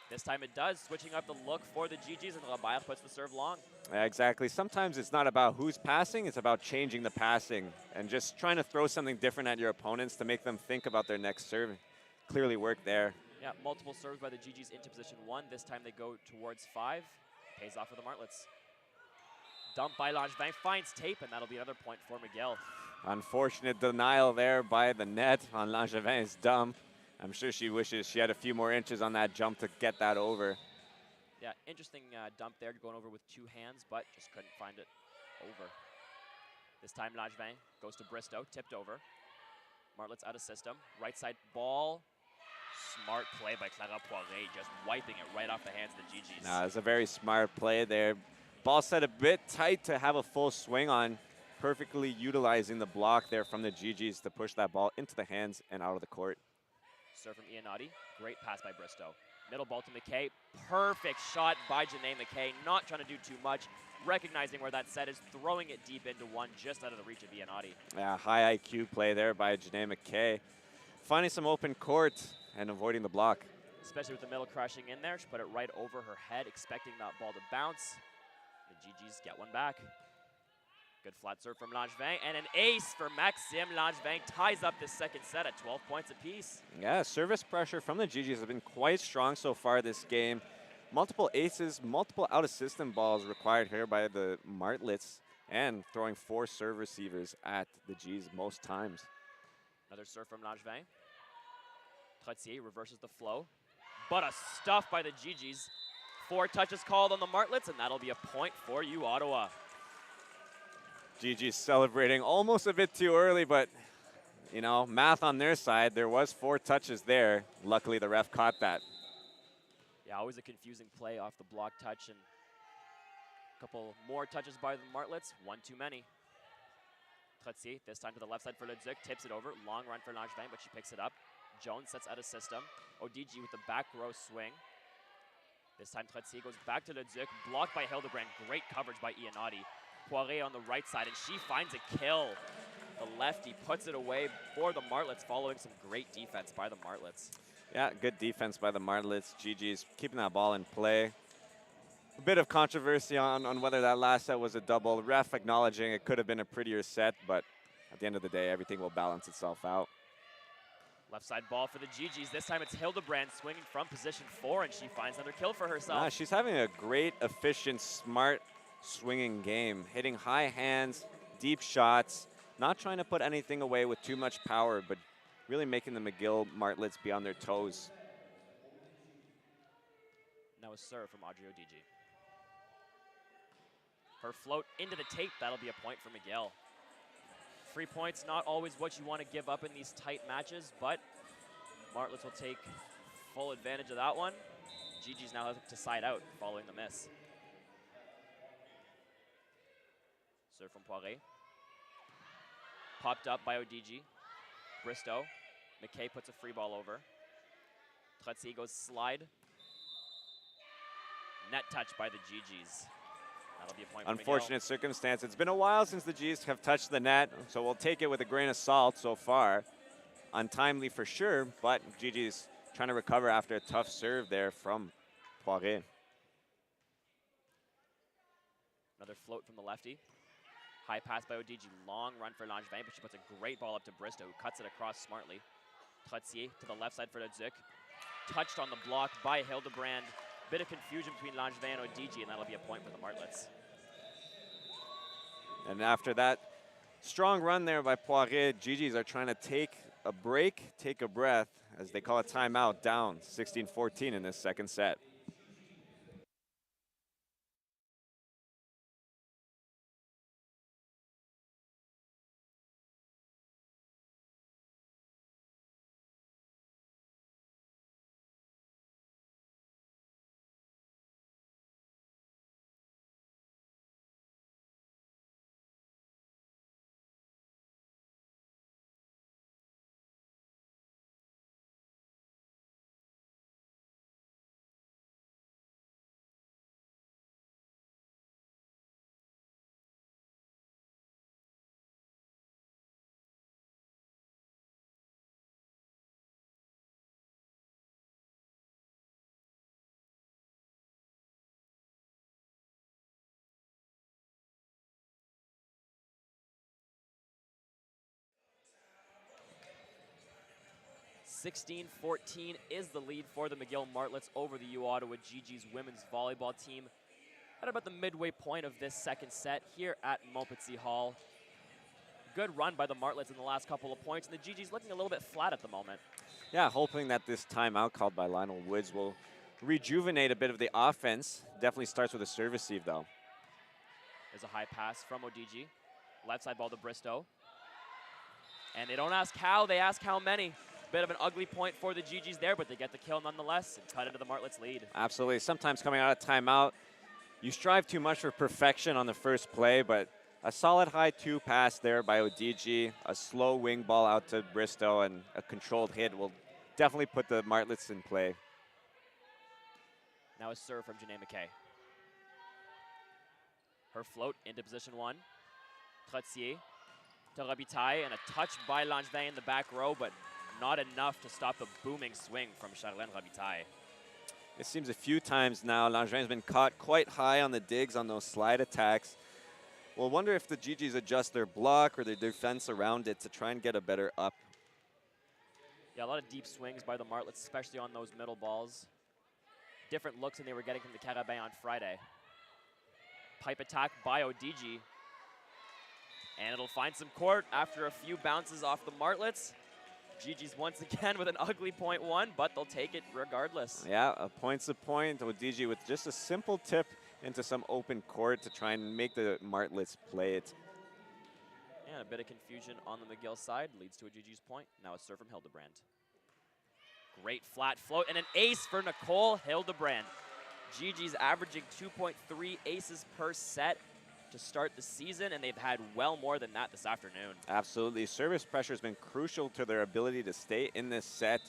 [SPEAKER 2] This time it does, switching up the look for the GG's, and Robert puts the serve long.
[SPEAKER 1] Yeah, exactly. Sometimes it's not about who's passing, it's about changing the passing and just trying to throw something different at your opponents to make them think about their next serve. Clearly worked there.
[SPEAKER 2] Yeah, multiple serves by the GG's into position 1. This time they go towards 5. Pays off for the Martlets. Dump by Langevin, finds tape, and that'll be another point for McGill.
[SPEAKER 1] Unfortunate denial there by the net on Langevin's dump. I'm sure she wishes she had a few more inches on that jump to get that over.
[SPEAKER 2] Yeah, interesting dump there, going over with 2 hands, but just couldn't find it over. This time Langevin goes to Bristow, tipped over. Martlets out of system. Right side ball. Smart play by Clara Poirier, just wiping it right off the hands of the GG's.
[SPEAKER 1] Nah, it's a very smart play there. Ball set a bit tight to have a full swing on. Perfectly utilizing the block there from the GG's to push that ball into the hands and out of the court.
[SPEAKER 2] Serve from Iannotti. Great pass by Bristow. Middle ball to McKay. Perfect shot by Janae McKay. Not trying to do too much. Recognizing where that set is, throwing it deep into one, just out of the reach of Iannotti.
[SPEAKER 1] Yeah, high IQ play there by Janae McKay. Finding some open court and avoiding the block.
[SPEAKER 2] Especially with the middle crashing in there. She put it right over her head, expecting that ball to bounce. The GG's get one back. Good flat serve from Langevin, and an ace for Maxime. Langevin ties up the second set at 12 points apiece.
[SPEAKER 1] Yeah, service pressure from the GG's has been quite strong so far this game. Multiple aces, multiple out-of-system balls required here by the Martlets, and throwing 4 serve receivers at the G's most times.
[SPEAKER 2] Another serve from Langevin. Trottier reverses the flow, but a stuff by the GG's. 4 touches called on the Martlets, and that'll be a point for you, Ottawa.
[SPEAKER 1] GG's celebrating almost a bit too early, but, you know, math on their side. There was 4 touches there. Luckily, the ref caught that.
[SPEAKER 2] Yeah, always a confusing play off the block touch, and a couple more touches by the Martlets. 1 too many. Trottier, this time to the left side for Leduc, tips it over. Long run for Langevin, but she picks it up. Jones sets out of system. ODG with the back row swing. This time Trottier goes back to Leduc, blocked by Hildebrand. Great coverage by Iannotti. Poirier on the right side, and she finds a kill. The lefty puts it away for the Martlets, following some great defense by the Martlets.
[SPEAKER 1] Yeah, good defense by the Martlets. Gigi's keeping that ball in play. A bit of controversy on whether that last set was a double. Ref acknowledging it could have been a prettier set, but at the end of the day, everything will balance itself out.
[SPEAKER 2] Left side ball for the GGs. This time it's Hildebrand swinging from position 4, and she finds another kill for herself.
[SPEAKER 1] Nah, she's having a great, efficient, smart swinging game. Hitting high hands, deep shots, not trying to put anything away with too much power, but really making the McGill Martlets be on their toes.
[SPEAKER 2] Now a serve from Audrey Odigi. Her float into the tape, that'll be a point for McGill. 3 points, not always what you want to give up in these tight matches, but Martlets will take full advantage of that one. Gigi's now to side out following the miss. Serve from Poirier. Popped up by Odigi. Bristow. McKay puts a free ball over. Trottier goes slide. Net touch by the GGs. That'll be a point for
[SPEAKER 1] Unfortunate
[SPEAKER 2] McGill.
[SPEAKER 1] circumstance. It's been a while since the G's have touched the net, so we'll take it with a grain of salt so far. Untimely for sure, but Gigi's trying to recover after a tough serve there from Poirier.
[SPEAKER 2] Another float from the lefty. High pass by Odigi, long run for Langevin, but she puts a great ball up to Bristow, who cuts it across smartly. Trottier to the left side for Leduc. Touched on the block by Hildebrand. Bit of confusion between Langevin and Odigi, and that'll be a point for the Martlets. And
[SPEAKER 1] after that strong run there by Poirier, Gigi's are trying to take a break, take a breath, as they call a timeout, down 16-14 in this second set.
[SPEAKER 2] (16-14) is the lead for the McGill Martlets over the U Ottawa GG's women's volleyball team at about the midway point of this second set here at Montpetit Hall. Good run by the Martlets in the last couple of points, and the GG's looking a little bit flat at the moment.
[SPEAKER 1] Yeah, hoping that this timeout called by Lionel Woods will rejuvenate a bit of the offense. Definitely starts with a serve receive, though.
[SPEAKER 2] There's a high pass from Odigi. Left side ball to Bristow. And they don't ask how, they ask how many. Bit of an ugly point for the GG's there, but they get the kill nonetheless and cut into the Martlets' lead.
[SPEAKER 1] Absolutely. Sometimes coming out of timeout, you strive too much for perfection on the first play, but a solid high 2 pass there by Odigi, a slow wing ball out to Bristow, and a controlled hit will definitely put the Martlets in play.
[SPEAKER 2] Now a serve from Janae McKay. Her float into position 1. Trottier to Robitaille, and a touch by Langevin in the back row, but not enough to stop the booming swing from Charlene Robitaille.
[SPEAKER 1] It seems a few times now Langevin's been caught quite high on the digs on those slide attacks. We'll wonder if the GGs adjust their block or their defense around it to try and get a better up.
[SPEAKER 2] Yeah, a lot of deep swings by the Martlets, especially on those middle balls. Different looks than they were getting from the Carabin on Friday. Pipe attack by Odigi. And it'll find some court after a few bounces off the Martlets. GG's once again with an ugly .1, but they'll take it regardless.
[SPEAKER 1] Yeah, a point's a point. Odigi with just a simple tip into some open court to try and make the Martlets play it.
[SPEAKER 2] And a bit of confusion on the McGill side leads to a GG's point. Now a serve from Hildebrand. Great flat float and an ace for Nicole Hildebrand. GG's averaging 2.3 aces per set to start the season, and they've had well more than that this afternoon.
[SPEAKER 1] Absolutely. Service pressure has been crucial to their ability to stay in this set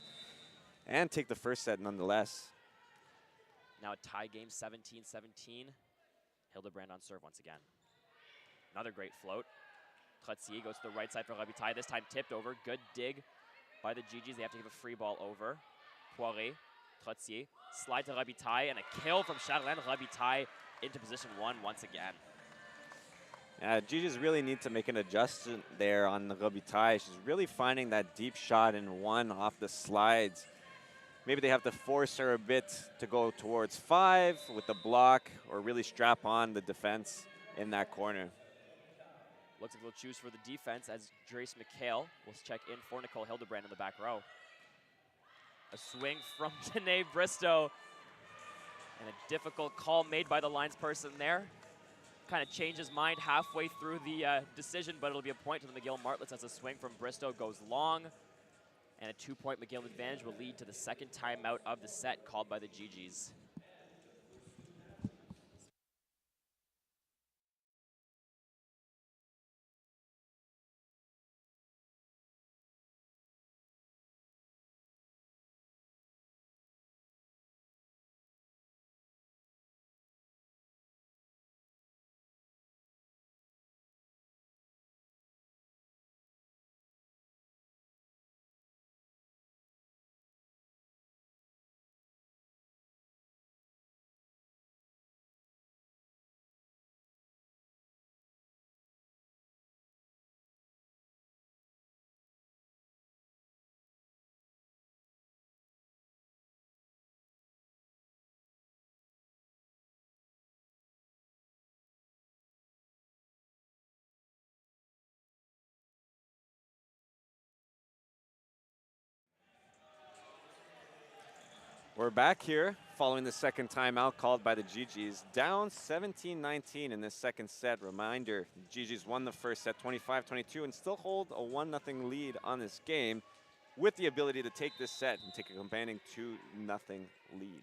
[SPEAKER 1] and take the first set nonetheless.
[SPEAKER 2] Now a tie game, 17-17. Hildebrand on serve once again. Another great float. Trottier goes to the right side for Robitaille, this time tipped over. Good dig by the GGs. They have to give a free ball over. Poirier, Trottier, slide to Robitaille, and a kill from Charlene. Robitaille into position 1 once again.
[SPEAKER 1] Yeah, GGs really need to make an adjustment there on the Robitaille. She's really finding that deep shot in 1 off the slides. Maybe they have to force her a bit to go towards 5 with the block, or really strap on the defense in that corner.
[SPEAKER 2] Looks like they'll choose for the defense as Grace McHale will check in for Nicole Hildebrand in the back row. A swing from Danae Bristow. And a difficult call made by the linesperson there. Kind of changed his mind halfway through the decision, but it'll be a point to the McGill Martlets as a swing from Bristow goes long. And a 2-point McGill advantage will lead to the second timeout of the set called by the GGs.
[SPEAKER 1] We're back here following the second timeout called by the GGs. Down 17-19 in this second set. Reminder, the GGs won the first set 25-22 and still hold a 1-0 lead on this game with the ability to take this set and take a commanding 2-0 lead.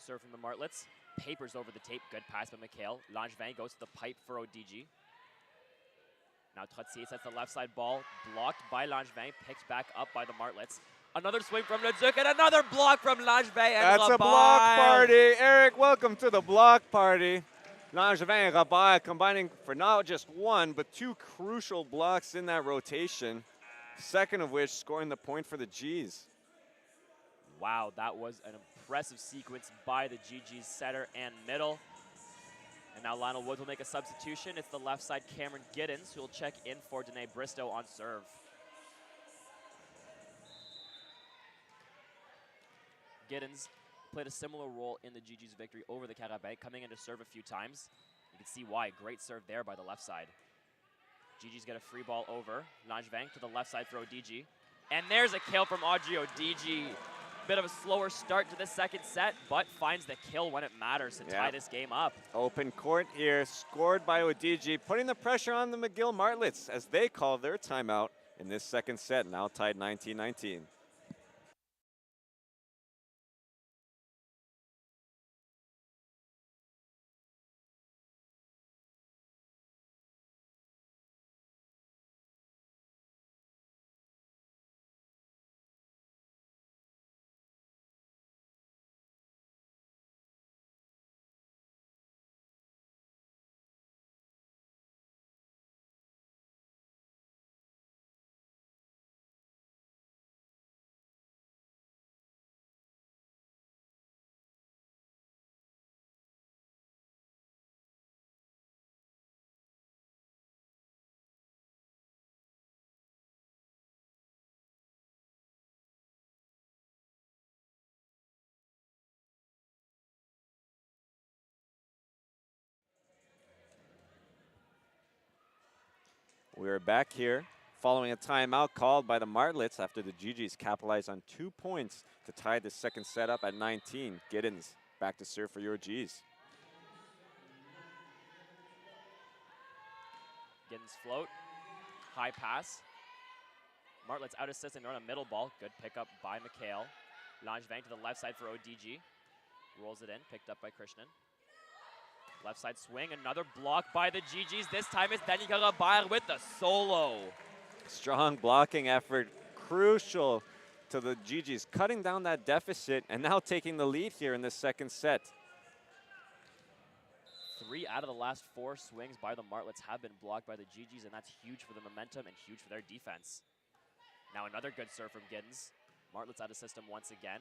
[SPEAKER 2] Serve from the Martlets. Papers over the tape. Good pass by McHale. Langevin goes to the pipe for ODG. Now Trottier sets the left side ball. Blocked by Langevin. Picked back up by the Martlets. Another swing from Leduc and another block from Langevin and
[SPEAKER 1] That's
[SPEAKER 2] Robert.
[SPEAKER 1] A block party. Eric, welcome to the block party. Langevin and Robert combining for not just 1, but 2 crucial blocks in that rotation. Second of which scoring the point for the Gs.
[SPEAKER 2] Wow, that was an impressive sequence by the GG's setter and middle. And now Lionel Woods will make a substitution. It's the left side Cameron Giddens who will check in for Danae Bristow on serve. Giddens played a similar role in the GG's victory over the Carabin, coming in to serve a few times. You can see why. Great serve there by the left side. GG's got a free ball over. Langevin to the left side for ODG. And there's a kill from Audrey ODG. Bit of a slower start to the second set, but finds the kill when it matters to tie this game up.
[SPEAKER 1] Open court here, scored by ODG, putting the pressure on the McGill Martlets as they call their timeout in this second set, now tied 19-19. We're back here following a timeout called by the Martlets after the GGs capitalized on 2 points to tie the second set up at 19. Giddens back to serve for your Gs.
[SPEAKER 2] Giddens float, high pass. Martlets out assisting, they're on a middle ball. Good pickup by McHale. Langevin to the left side for ODG. Rolls it in, picked up by Krishnan. Left side swing, another block by the GGs. This time it's Danica Robert with the solo.
[SPEAKER 1] Strong blocking effort, crucial to the GGs, cutting down that deficit and now taking the lead here in the second set.
[SPEAKER 2] 3 out of the last 4 swings by the Martlets have been blocked by the GGs, and that's huge for the momentum and huge for their defense. Now another good serve from Giddens. Martlets out of system once again.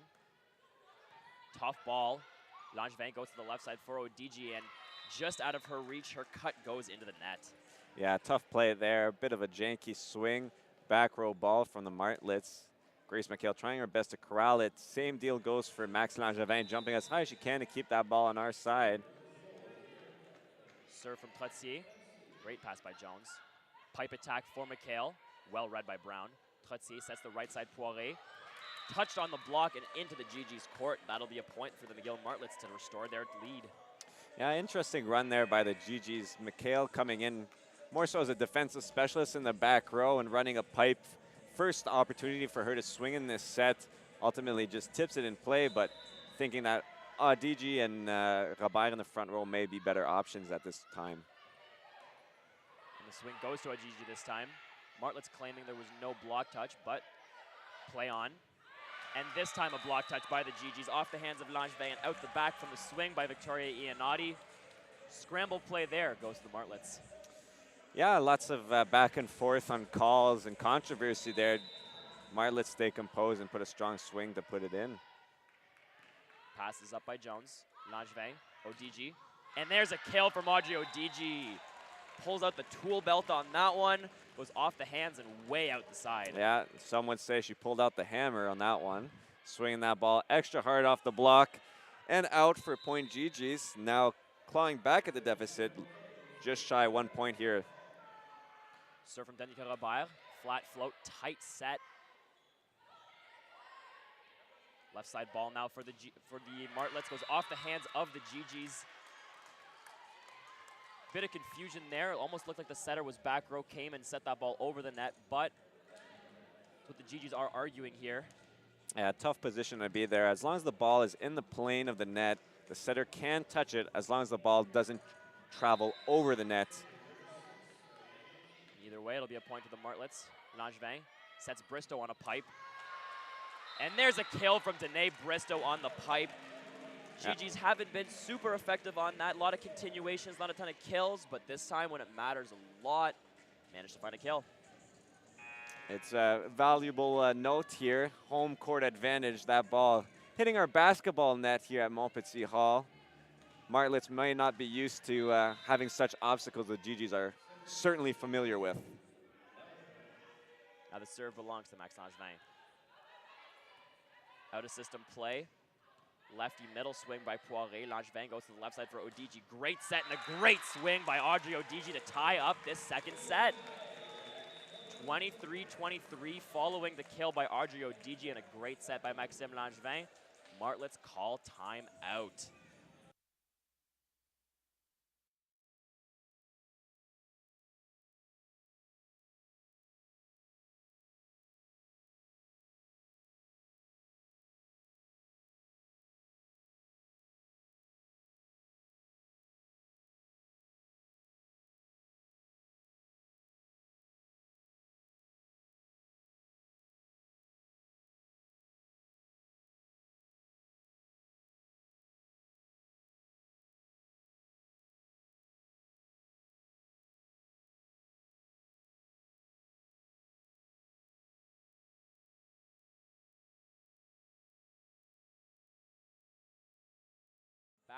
[SPEAKER 2] Tough ball. Langevin goes to the left side for ODG, and just out of her reach, her cut goes into the net.
[SPEAKER 1] Yeah, tough play there. A bit of a janky swing. Back row ball from the Martlets. Grace McHale trying her best to corral it. Same deal goes for Max Langevin, jumping as high as she can to keep that ball on our side.
[SPEAKER 2] Serve from Trottier. Great pass by Jones. Pipe attack for McHale. Well read by Brown. Trottier sets the right side Poirier. Touched on the block and into the GG's court. That'll be a point for the McGill Martlets to restore their lead.
[SPEAKER 1] Yeah, interesting run there by the GGs. McHale coming in more so as a defensive specialist in the back row and running a pipe. First opportunity for her to swing in this set. Ultimately just tips it in play, but thinking that DG and Robert in the front row may be better options at this time.
[SPEAKER 2] And the swing goes to ODG this time. Martlets claiming there was no block touch, but play on. And this time a block touch by the GGs off the hands of Langevin and out the back from the swing by Victoria Iannotti. Scramble play there goes to the Martlets.
[SPEAKER 1] Yeah, lots of back and forth on calls and controversy there. Martlets stay composed and put a strong swing to put it in.
[SPEAKER 2] Passes up by Jones. Langevin, ODG. And there's a kill from Audrey ODG. Pulls out the tool belt on that one. Goes off the hands and way out the side.
[SPEAKER 1] Yeah, some would say she pulled out the hammer on that one. Swinging that ball extra hard off the block and out for point GG's. Now clawing back at the deficit. Just shy 1 point here.
[SPEAKER 2] Serve from Danica Robert. Flat float, tight set. Left side ball now for the Martlets. Goes off the hands of the GGs. Bit of confusion there. It almost looked like the setter was back row, came and set that ball over the net, but that's what the GGs are arguing here.
[SPEAKER 1] Yeah, tough position to be there. As long as the ball is in the plane of the net, the setter can touch it as long as the ball doesn't travel over the net.
[SPEAKER 2] Either way, it'll be a point to the Martlets. Langevin sets Bristow on a pipe. And there's a kill from Danae Bristow on the pipe. GGs haven't been super effective on that. A lot of continuations, not a ton of kills, but this time when it matters a lot, managed to find a kill.
[SPEAKER 1] It's a valuable note here. Home court advantage, that ball hitting our basketball net here at Montpetit Hall. Martlets may not be used to having such obstacles that GGs are certainly familiar with.
[SPEAKER 2] Now the serve belongs to Max Langevin. Out of system play. Lefty middle swing by Poirier. Langevin goes to the left side for ODG. Great set and a great swing by Audrey ODG to tie up this second set. 23-23 following the kill by Audrey ODG and a great set by Maxime Langevin. Martlets call time out.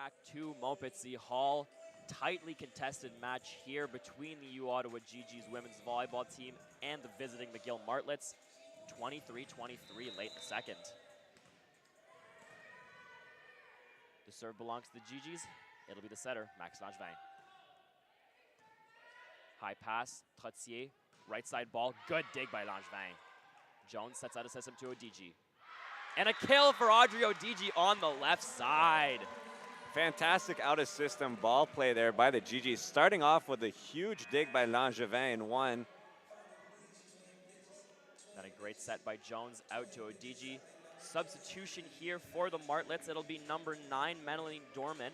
[SPEAKER 2] Back to Montpetit Hall. Tightly contested match here between the U Ottawa GG's women's volleyball team and the visiting McGill Martlets. 23-23 late in the second. The serve belongs to the GG's. It'll be the setter, Max Langevin. High pass, Trottier. Right side ball, good dig by Langevin. Jones sets out a system to ODG. And a kill for Audrey ODG on the left side.
[SPEAKER 1] Fantastic out-of-system ball play there by the GGs, starting off with a huge dig by Langevin in one.
[SPEAKER 2] Then a great set by Jones out to ODG. Substitution here for the Martlets. It'll be number 9, Melanie Dorman,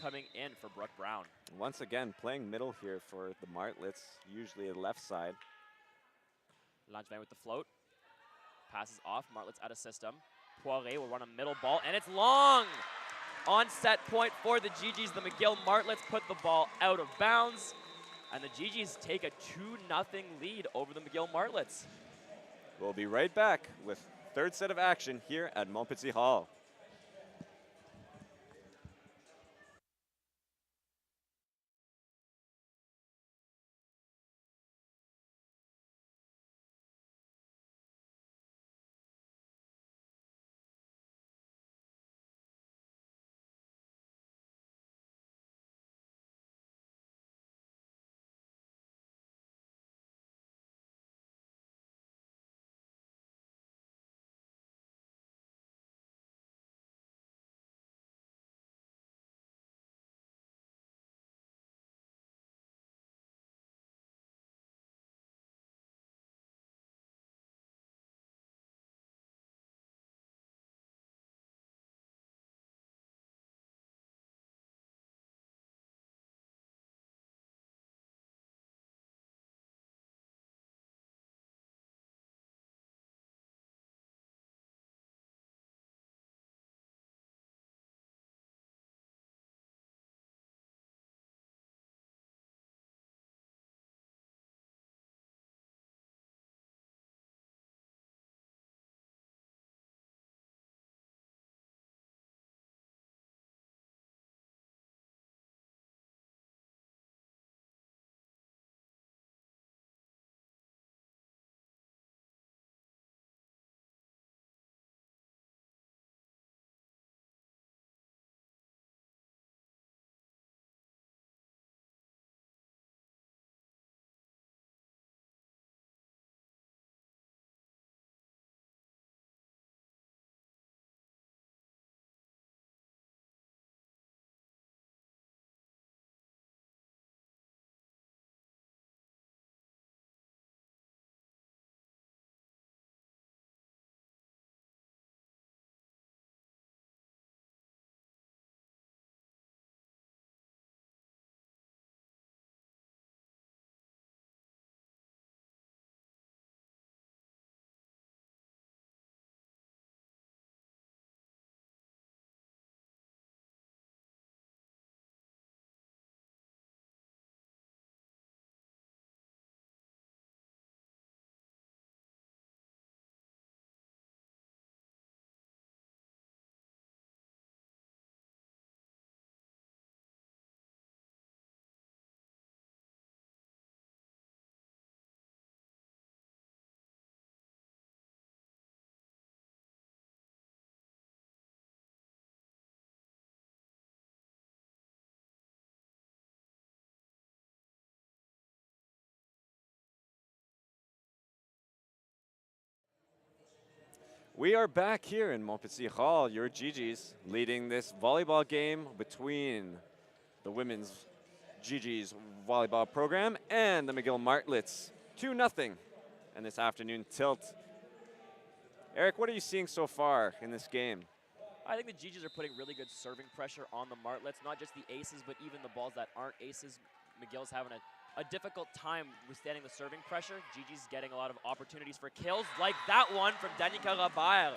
[SPEAKER 2] coming in for Brooke Brown.
[SPEAKER 1] Once again, playing middle here for the Martlets, usually the left side.
[SPEAKER 2] Langevin with the float. passes off. Martlets out of system. Poirier will run a middle ball, and it's long! On set point for the GGs. The McGill Martlets put the ball out of bounds, and the GGs take a 2-0 lead over the McGill Martlets.
[SPEAKER 1] We'll be right back with third set of action here at Montpetit Hall. We are back here in Montpetit Hall, your GGs, leading this volleyball game between the women's GGs volleyball program and the McGill Martlets. 2-0 in this afternoon tilt. Eric, what are you seeing so far in this game?
[SPEAKER 2] I think the GGs are putting really good serving pressure on the Martlets, not just the aces, but even the balls that aren't aces. McGill's having a difficult time withstanding the serving pressure. GG's getting a lot of opportunities for kills, like that one from Danica Robert,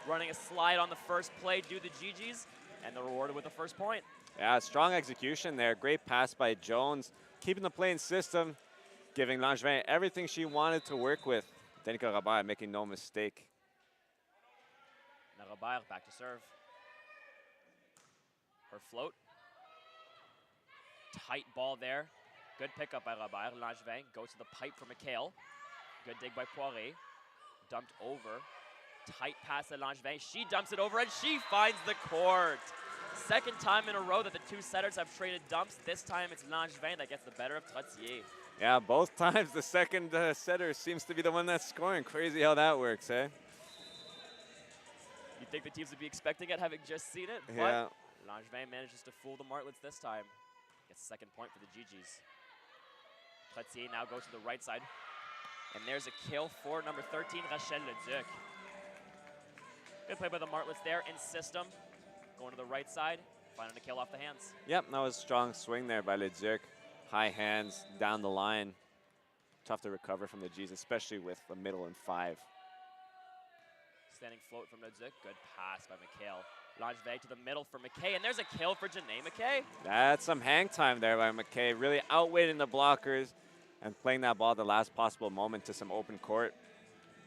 [SPEAKER 2] running a slide on the first play due to the GGs, and they're rewarded with the first point.
[SPEAKER 1] Yeah, strong execution there. Great pass by Jones, keeping the play in system, giving Langevin everything she wanted to work with. Danica Robert making no mistake.
[SPEAKER 2] Now Robert back to serve. Her float. Tight ball there. Good pickup by Robert. Langevin goes to the pipe for McHale. Good dig by Poirier. Dumped over. Tight pass to Langevin. She dumps it over and she finds the court. Second time in a row that the two setters have traded dumps. This time it's Langevin that gets the better of Trottier.
[SPEAKER 1] Yeah, both times the second setter seems to be the one that's scoring. Crazy how that works, eh?
[SPEAKER 2] You'd think the teams would be expecting it, having just seen it.
[SPEAKER 1] Yeah.
[SPEAKER 2] But Langevin manages to fool the Martlets this time. Gets the second point for the GGs. Trottier now goes to the right side. And there's a kill for number 13, Rachel Leduc. Good play by the Martlets there in system. Going to the right side, finding a kill off the hands.
[SPEAKER 1] Yep, that was a strong swing there by Leduc. High hands down the line. Tough to recover from the G's, especially with the middle and 5.
[SPEAKER 2] Standing float from Nodzik. Good pass by McHale. Langevin to the middle for McKay, and there's a kill for Janae McKay.
[SPEAKER 1] That's some hang time there by McKay, really outweighing the blockers and playing that ball at the last possible moment to some open court.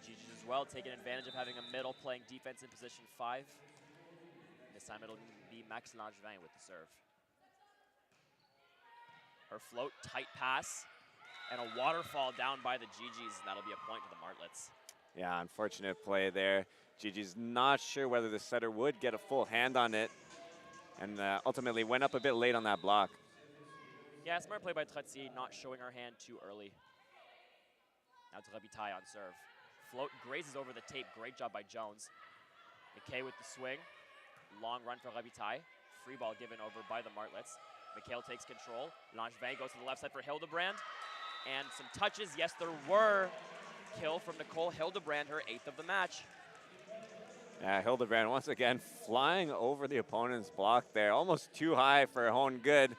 [SPEAKER 2] GG's as well, taking advantage of having a middle playing defense in position 5. This time it'll be Max Langevin with the serve. Her float, tight pass, and a waterfall down by the GG's, and that'll be a point to the Martlets.
[SPEAKER 1] Yeah, unfortunate play there. Gigi's not sure whether the setter would get a full hand on it, and ultimately went up a bit late on that block.
[SPEAKER 2] Yeah, smart play by Trottier, not showing her hand too early. Now to Robitaille on serve. Float grazes over the tape, great job by Jones. McKay with the swing, long run for Robitaille. Free ball given over by the Martlets. McHale takes control. Langevin goes to the left side for Hildebrand. And some touches, yes there were. Kill from Nicole Hildebrand, her 8th of the match.
[SPEAKER 1] Yeah, Hildebrand once again flying over the opponent's block there. Almost too high for her own good.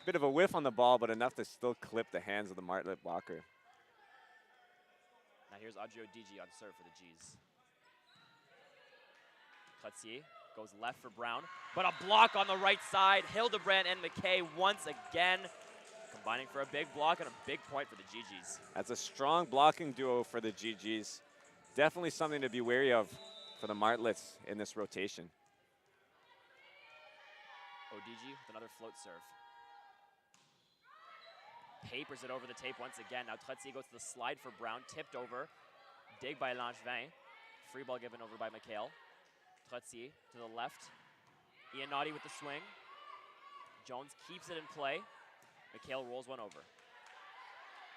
[SPEAKER 1] Bit of a whiff on the ball, but enough to still clip the hands of the Martlet blocker.
[SPEAKER 2] Now here's Audrey Odigi on serve for the G's. Trottier goes left for Brown, but a block on the right side. Hildebrand and McKay once again combining for a big block and a big point for the GG's.
[SPEAKER 1] That's a strong blocking duo for the GG's. Definitely something to be wary of for the Martlets in this rotation.
[SPEAKER 2] Odigi with another float serve. Papers it over the tape once again. Now Trottier goes to the slide for Brown, tipped over. Dig by Langevin. Free ball given over by McHale. Trottier to the left. Iannotti with the swing. Jones keeps it in play. McHale rolls one over.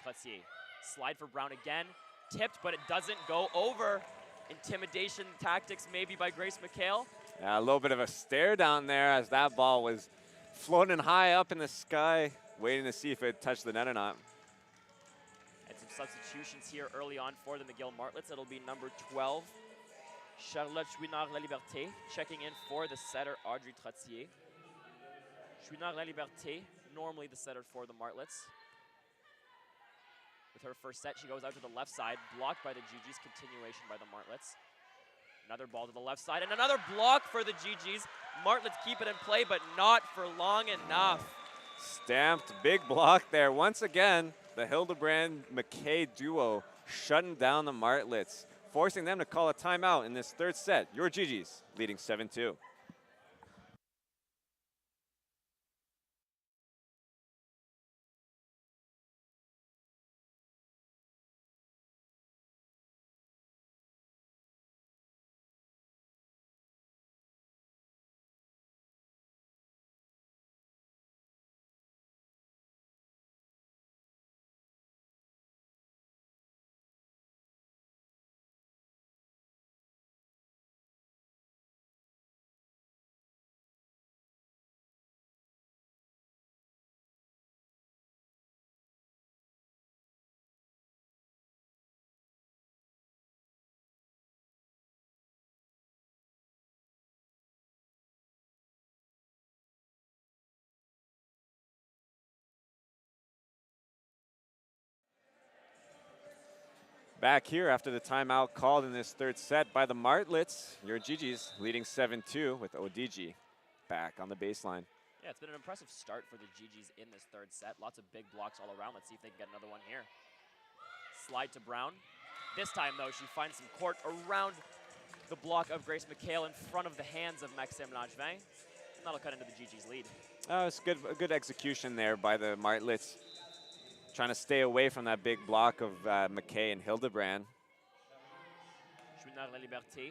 [SPEAKER 2] Trottier, slide for Brown again. Tipped, but it doesn't go over. Intimidation tactics maybe by Grace McHale.
[SPEAKER 1] Yeah, a little bit of a stare down there as that ball was floating high up in the sky, waiting to see if it touched the net or not.
[SPEAKER 2] And some substitutions here early on for the McGill Martlets. It'll be number 12, Charlotte Chouinard-La Liberté, checking in for the setter, Audrey Trottier. Chouinard-La Liberté, normally the setter for the Martlets. With her first set, she goes out to the left side, blocked by the GG's, continuation by the Martlets. Another ball to the left side, and another block for the GG's. Martlets keep it in play, but not for long enough.
[SPEAKER 1] Stamped big block there. Once again, the Hildebrand-McKay duo shutting down the Martlets, forcing them to call a timeout in this third set. Your GG's leading 7-2. Back here after the timeout called in this third set by the Martlets. Your GG's leading 7-2 with Odigi back on the baseline.
[SPEAKER 2] Yeah, it's been an impressive start for the GG's in this third set. Lots of big blocks all around. Let's see if they can get another one here. Slide to Brown. This time, though, she finds some court around the block of Grace McHale in front of the hands of Maxime Langevin. And that'll cut into the GG's lead.
[SPEAKER 1] It's a good execution there by the Martlets, trying to stay away from that big block of McKay and Hildebrand.
[SPEAKER 2] Chouinard-La Liberté.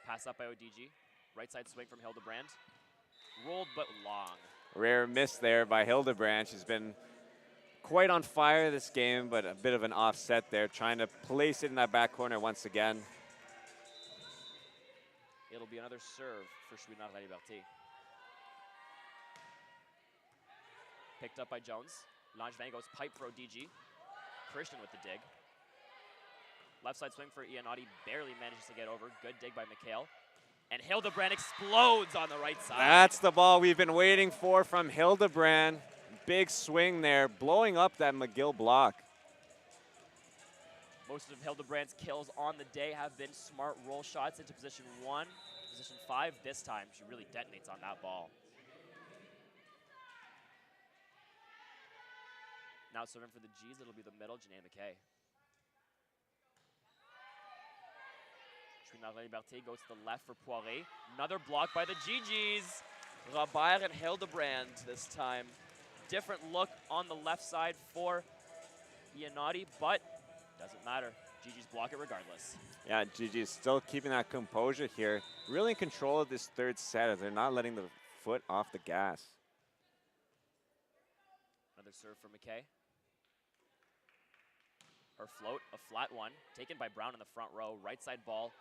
[SPEAKER 2] Pass up by Odigi. Right side swing from Hildebrand. Rolled but long.
[SPEAKER 1] Rare miss there by Hildebrand. She's been quite on fire this game, but a bit of an offset there, trying to place it in that back corner once again.
[SPEAKER 2] It'll be another serve for Chouinard-La Liberté. Picked up by Jones. Langevin goes pipe for Odigi. Christian with the dig. Left side swing for Iannotti, barely manages to get over. Good dig by McHale. And Hildebrand explodes on the right side.
[SPEAKER 1] That's the ball we've been waiting for from Hildebrand. Big swing there, blowing up that McGill block.
[SPEAKER 2] Most of Hildebrand's kills on the day have been smart roll shots into position 1, position 5. This time, she really detonates on that ball. Now serving for the G's, it'll be the middle, Janae McKay. Liberté goes to the left for Poirier. Another block by the GGs. Robert and Hildebrand this time. Different look on the left side for Iannotti, but doesn't matter. GG's block it regardless.
[SPEAKER 1] Yeah, GG's still keeping that composure here. Really in control of this third set as they're not letting the foot off the gas.
[SPEAKER 2] Another serve for McKay. Her float, a flat one, taken by Brown in the front row, right side ball.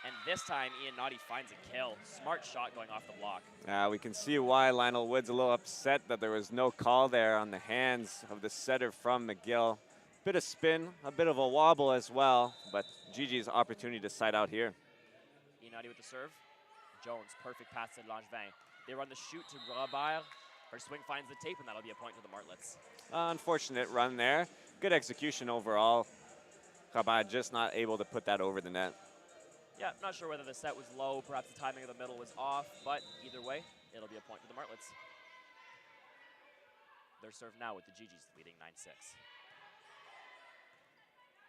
[SPEAKER 2] And this time, Iannotti finds a kill. Smart shot going off the block.
[SPEAKER 1] We can see why Lionel Wood's a little upset that there was no call there on the hands of the setter from McGill. Bit of spin, a bit of a wobble as well, but GG's opportunity to side out here.
[SPEAKER 2] Iannotti with the serve. Jones, perfect pass to Langevin. They run the shoot to Robert. Her swing finds the tape, and that'll be a point to the Martlets.
[SPEAKER 1] Unfortunate run there. Good execution overall. Robert just not able to put that over the net.
[SPEAKER 2] Yeah, not sure whether the set was low, perhaps the timing of the middle was off, but either way, it'll be a point to the Martlets. Their serve now with the GGs leading 9-6.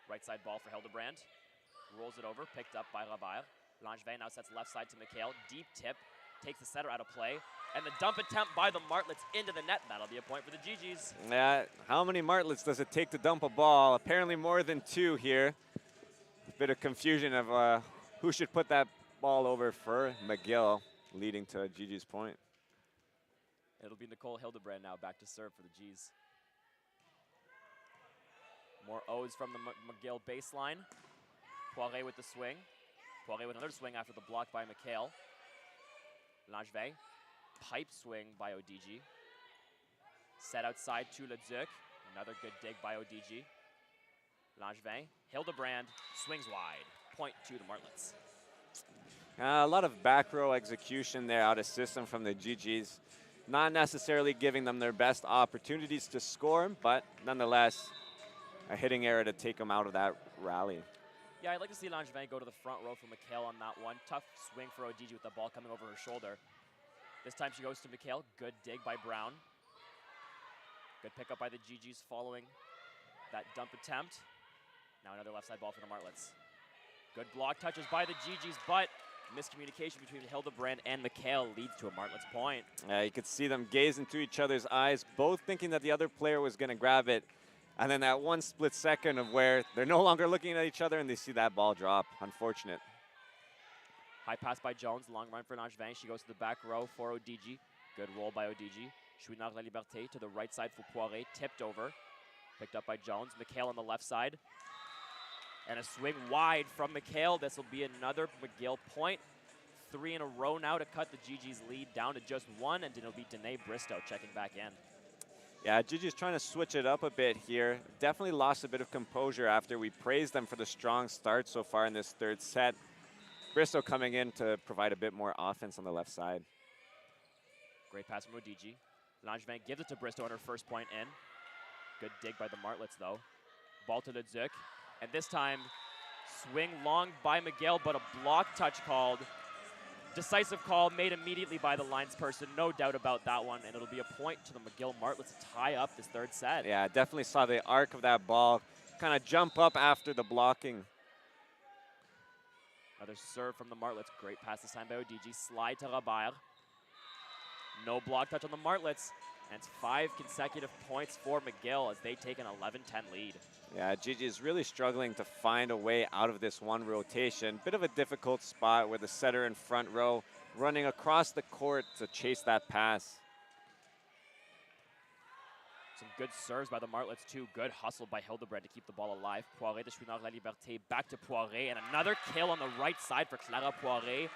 [SPEAKER 2] Right side ball for Hildebrand. Rolls it over, picked up by Robert. Langevin now sets left side to McHale. Deep tip, takes the setter out of play. And the dump attempt by the Martlets into the net. That'll be a point for the GGs.
[SPEAKER 1] Yeah, how many Martlets does it take to dump a ball? Apparently more than 2 here. A bit of confusion of who should put that ball over for McGill, leading to GG's point.
[SPEAKER 2] It'll be Nicole Hildebrand now back to serve for the G's. More O's from the McGill baseline. Poirier with the swing. Poirier with another swing after the block by McHale. Langevin, pipe swing by ODG. Set outside to Leduc. Another good dig by ODG. Langevin, Hildebrand swings wide. Point to the Martlets.
[SPEAKER 1] A lot of back row execution there out of system from the GGs. Not necessarily giving them their best opportunities to score, but nonetheless, a hitting error to take them out of that rally.
[SPEAKER 2] Yeah, I'd like to see Langevin go to the front row for McHale on that one. Tough swing for ODG with the ball coming over her shoulder. This time she goes to McHale. Good dig by Brown. Good pickup by the GGs following that dump attempt. Now another left side ball for the Martlets. Good block touches by the GGs, but miscommunication between Hildebrand and McHale leads to a Martlets point.
[SPEAKER 1] You could see them gaze into each other's eyes, both thinking that the other player was going to grab it. And then that one split second of where they're no longer looking at each other and they see that ball drop. Unfortunate.
[SPEAKER 2] High pass by Jones, long run for Langevin. She goes to the back row for ODG. Good roll by ODG. Chouinard La Liberté to the right side for Poirier, tipped over. Picked up by Jones. McHale on the left side. And a swing wide from McHale. This will be another McGill point. 3 in a row now to cut the GG's lead down to just 1, and it'll be Danae Bristow checking back in.
[SPEAKER 1] Yeah, GG's trying to switch it up a bit here. Definitely lost a bit of composure after we praised them for the strong start so far in this third set. Bristow coming in to provide a bit more offense on the left side.
[SPEAKER 2] Great pass from ODG. Langevin gives it to Bristow on her first point in. Good dig by the Martlets, though. Ball to Leduc. And this time, swing long by McGill, but a block touch called. Decisive call made immediately by the linesperson. No doubt about that one. And it'll be a point to the McGill Martlets to tie up this third set.
[SPEAKER 1] Yeah, definitely saw the arc of that ball kind of jump up after the blocking.
[SPEAKER 2] Another serve from the Martlets. Great pass this time by ODG. Slide to Robert. No block touch on the Martlets. And it's 5 consecutive points for McGill as they take an 11-10 lead.
[SPEAKER 1] Yeah, Gigi is really struggling to find a way out of this one rotation. Bit of a difficult spot where the setter in front row running across the court to chase that pass.
[SPEAKER 2] Some good serves by the Martlets too. Good hustle by Hildebrand to keep the ball alive. Poirier to Chouinard La Liberté. Back to Poirier. And another kill on the right side for Clara Poirier.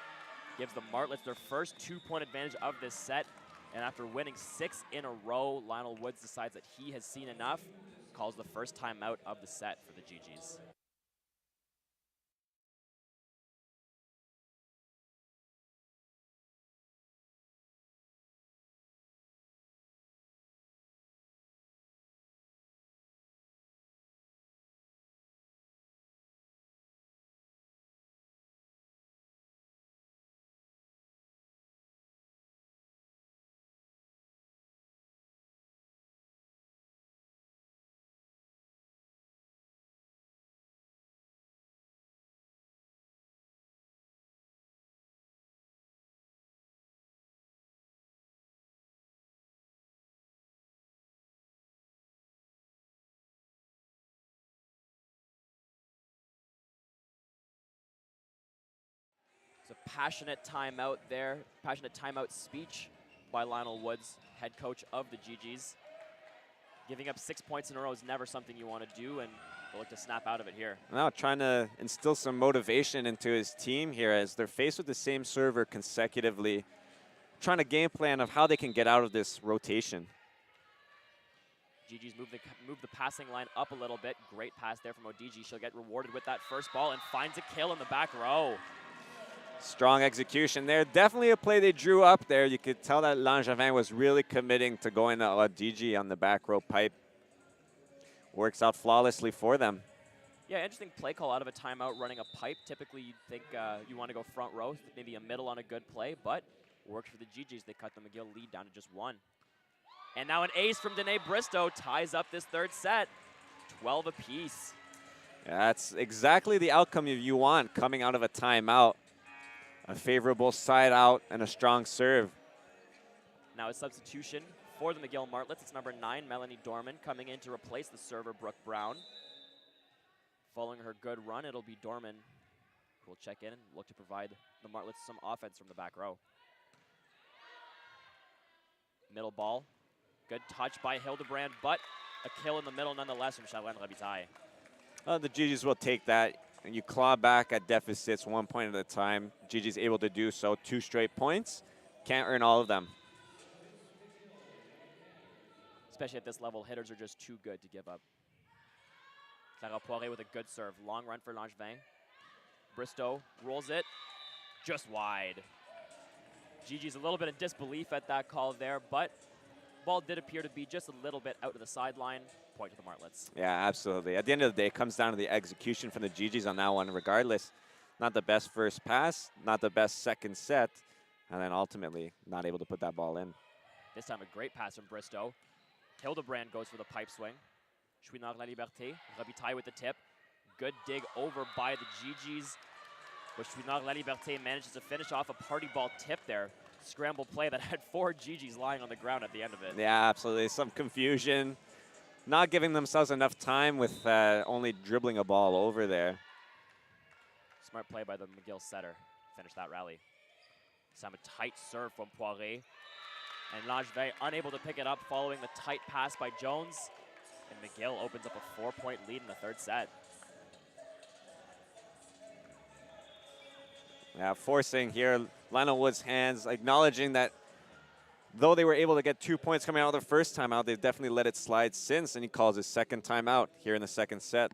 [SPEAKER 2] Gives the Martlets their first 2-point advantage of this set. And after winning 6 in a row, Lionel Woods decides that he has seen enough. Calls the first timeout of the set for the GGs. passionate timeout there, passionate timeout speech by Lionel Woods, head coach of the GGs. Giving up 6 points in a row is never something you want to do, and they'll look to snap out of it here.
[SPEAKER 1] Now trying to instill some motivation into his team here as they're faced with the same server consecutively, trying to game plan of how they can get out of this rotation.
[SPEAKER 2] GG's move the passing line up a little bit. Great pass there from ODG. She'll get rewarded with that first ball and finds a kill in the back row.
[SPEAKER 1] Strong execution there. Definitely a play they drew up there. You could tell that Langevin was really committing to going to ODG on the back row pipe. Works out flawlessly for them.
[SPEAKER 2] Yeah, interesting play call out of a timeout running a pipe. Typically, you'd think you want to go front row, maybe a middle on a good play, but worked for the GGs. They cut the McGill lead down to just 1. And now an ace from Danae Bristow ties up this third set, 12 apiece.
[SPEAKER 1] Yeah, that's exactly the outcome you want coming out of a timeout. A favorable side out and a strong serve.
[SPEAKER 2] Now a substitution for the McGill Martlets. It's number 9, Melanie Dorman, coming in to replace the server, Brooke Brown. Following her good run, it'll be Dorman who will check in and look to provide the Martlets some offense from the back row. Middle ball. Good touch by Hildebrand, but a kill in the middle nonetheless from Charlene Robitaille.
[SPEAKER 1] The GGs will take that, and you claw back at deficits 1 point at a time. GG's able to do so. 2 straight points. Can't earn all of them.
[SPEAKER 2] Especially at this level, hitters are just too good to give up. Clara Poirier with a good serve. Long run for Langevin. Bristow rolls it just wide. GG's a little bit in disbelief at that call there, but ball did appear to be just a little bit out to the sideline. Point to the Martlets.
[SPEAKER 1] Yeah, absolutely. At the end of the day, it comes down to the execution from the GGs on that one regardless. Not the best first pass, not the best second set, and then ultimately not able to put that ball in.
[SPEAKER 2] This time a great pass from Bristow. Hildebrand goes for the pipe swing. Chouinard La Liberté, Robitaille with the tip. Good dig over by the GGs. But Chouinard La Liberté manages to finish off a party ball tip there. Scramble play that had 4 GGs lying on the ground at the end of it.
[SPEAKER 1] Yeah, absolutely. Some confusion. Not giving themselves enough time with only dribbling a ball over there.
[SPEAKER 2] Smart play by the McGill setter. Finish that rally. Some tight serve from Poirier. And Langevin unable to pick it up following the tight pass by Jones. And McGill opens up a 4-point lead in the third set.
[SPEAKER 1] Yeah, forcing here Lionel Woods' hands, acknowledging that though they were able to get 2 points coming out of the first time out, they've definitely let it slide since, and he calls his second timeout here in the second set.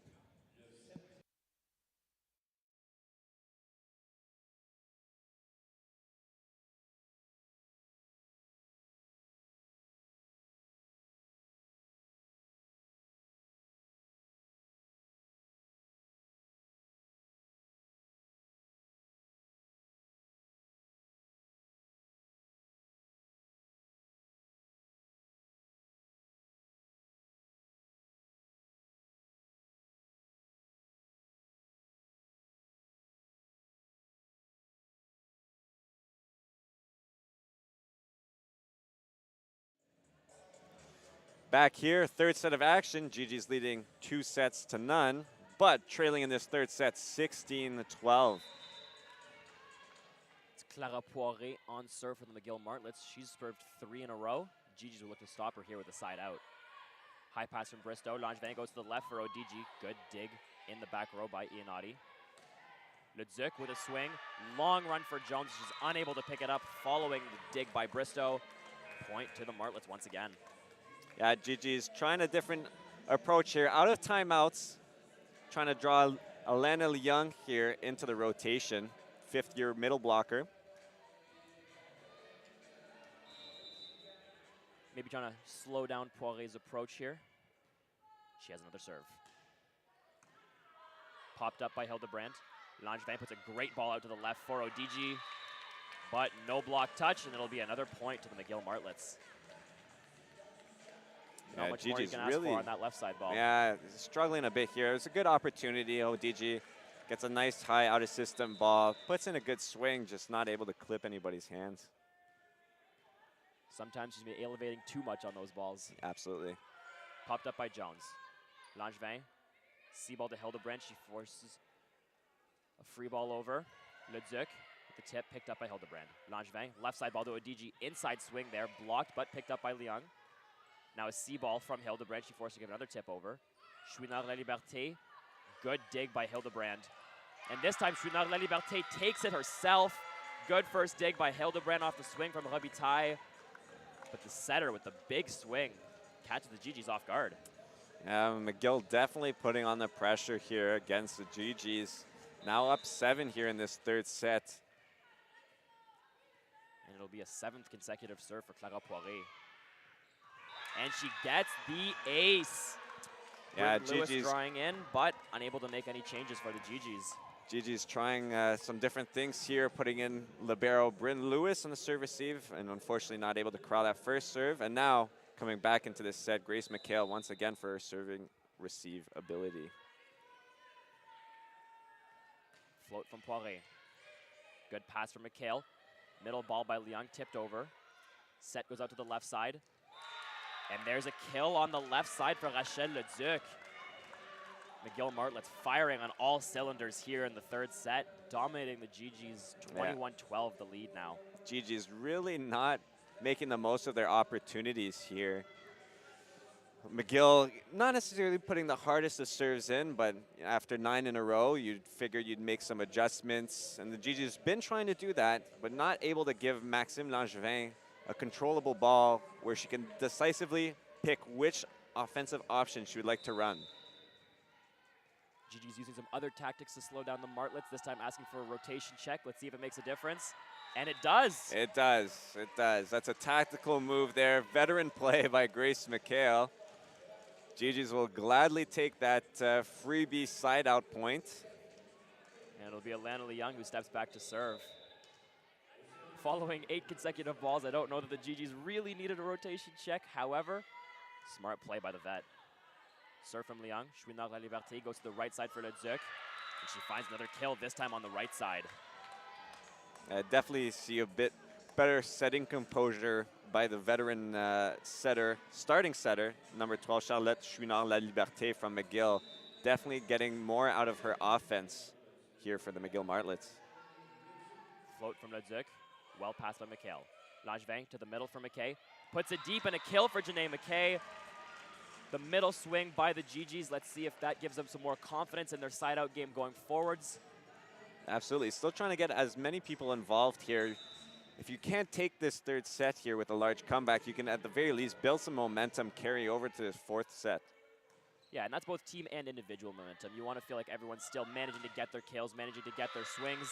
[SPEAKER 1] Back here, third set of action. GG's leading 2 sets to none, but trailing in this third set 16-12.
[SPEAKER 2] It's Clara Poirier on serve for the McGill Martlets. She's served 3 in a row. GG's will look to stop her here with a side out. High pass from Bristow. Langevin goes to the left for ODG. Good dig in the back row by Iannotti. Leduc with a swing. Long run for Jones. She's unable to pick it up following the dig by Bristow. Point to the Martlets once again.
[SPEAKER 1] Yeah, GG's trying a different approach here. Out of timeouts, trying to draw Alana Young here into the rotation. 5th-year middle blocker.
[SPEAKER 2] Maybe trying to slow down Poirier's approach here. She has another serve. Popped up by Hildebrand. Langevin puts a great ball out to the left for ODG, but no block touch, and it'll be another point to the McGill Martlets. Not much more you can ask for on that left side ball.
[SPEAKER 1] Yeah, struggling a bit here. It was a good opportunity. ODG gets a nice high out of system ball, puts in a good swing, just not able to clip anybody's hands.
[SPEAKER 2] Sometimes she's been elevating too much on those balls.
[SPEAKER 1] Absolutely.
[SPEAKER 2] Popped up by Jones. Langevin, see ball to Hildebrand. She forces a free ball over. Leduc The tip picked up by Hildebrand. Langevin, left side ball to Odigi. Inside swing there, blocked but picked up by Leung. Now a C ball from Hildebrand. She forced to give another tip over. Chouinard La Liberté. Good dig by Hildebrand. And this time Chouinard La Liberté takes it herself. Good first dig by Hildebrand off the swing from Robitaille. But the setter with the big swing catches the GGs off guard.
[SPEAKER 1] McGill definitely putting on the pressure here against the GGs. Now up 7 here in this third set.
[SPEAKER 2] And it'll be a 7th consecutive serve for Clara Poirier. And she gets the ace.
[SPEAKER 1] Yeah,
[SPEAKER 2] Lewis
[SPEAKER 1] GG's
[SPEAKER 2] drawing in, but unable to make any changes for the GGs.
[SPEAKER 1] GG's trying some different things here, putting in libero Bryn Lewis on the serve receive, and unfortunately not able to corral that first serve. And now coming back into this set, Grace McHale once again for her serving receive ability.
[SPEAKER 2] Float from Poirier. Good pass from McHale. Middle ball by Leung, tipped over. Set goes out to the left side. And there's a kill on the left side for Rachel Leduc. McGill Martlet's firing on all cylinders here in the third set, dominating the GGs 21-12 the lead now.
[SPEAKER 1] GG's really not making the most of their opportunities here. McGill not necessarily putting the hardest of serves in, but after 9 in a row, you'd figure you'd make some adjustments. And the GG's been trying to do that, but not able to give Maxime Langevin a controllable ball where she can decisively pick which offensive option she would like to run.
[SPEAKER 2] GG's using some other tactics to slow down the Martlets, this time asking for a rotation check. Let's see if it makes a difference. And it does.
[SPEAKER 1] It does. It does. That's a tactical move there. Veteran play by Grace McHale. GG's will gladly take that freebie side out point.
[SPEAKER 2] And it'll be Alana Leung who steps back to serve. Following 8 consecutive balls, I don't know that the GG's really needed a rotation check. However, smart play by the vet. Serve from Leung. Chouinard La Liberté goes to the right side for Leduc. And she finds another kill, this time on the right side.
[SPEAKER 1] I definitely see a bit better setting composure by the veteran starting setter, number 12, Charlotte Chouinard La Liberté from McGill. Definitely getting more out of her offense here for the McGill Martlets.
[SPEAKER 2] Float from Leduc. Well passed by McHale. Langevin to the middle for McKay. Puts it deep and a kill for Janae McKay. The middle swing by the GGs. Let's see if that gives them some more confidence in their side-out game going forwards.
[SPEAKER 1] Absolutely. Still trying to get as many people involved here. If you can't take this third set here with a large comeback, you can at the very least build some momentum, carry over to this fourth set.
[SPEAKER 2] Yeah, and that's both team and individual momentum. You want to feel like everyone's still managing to get their kills, managing to get their swings.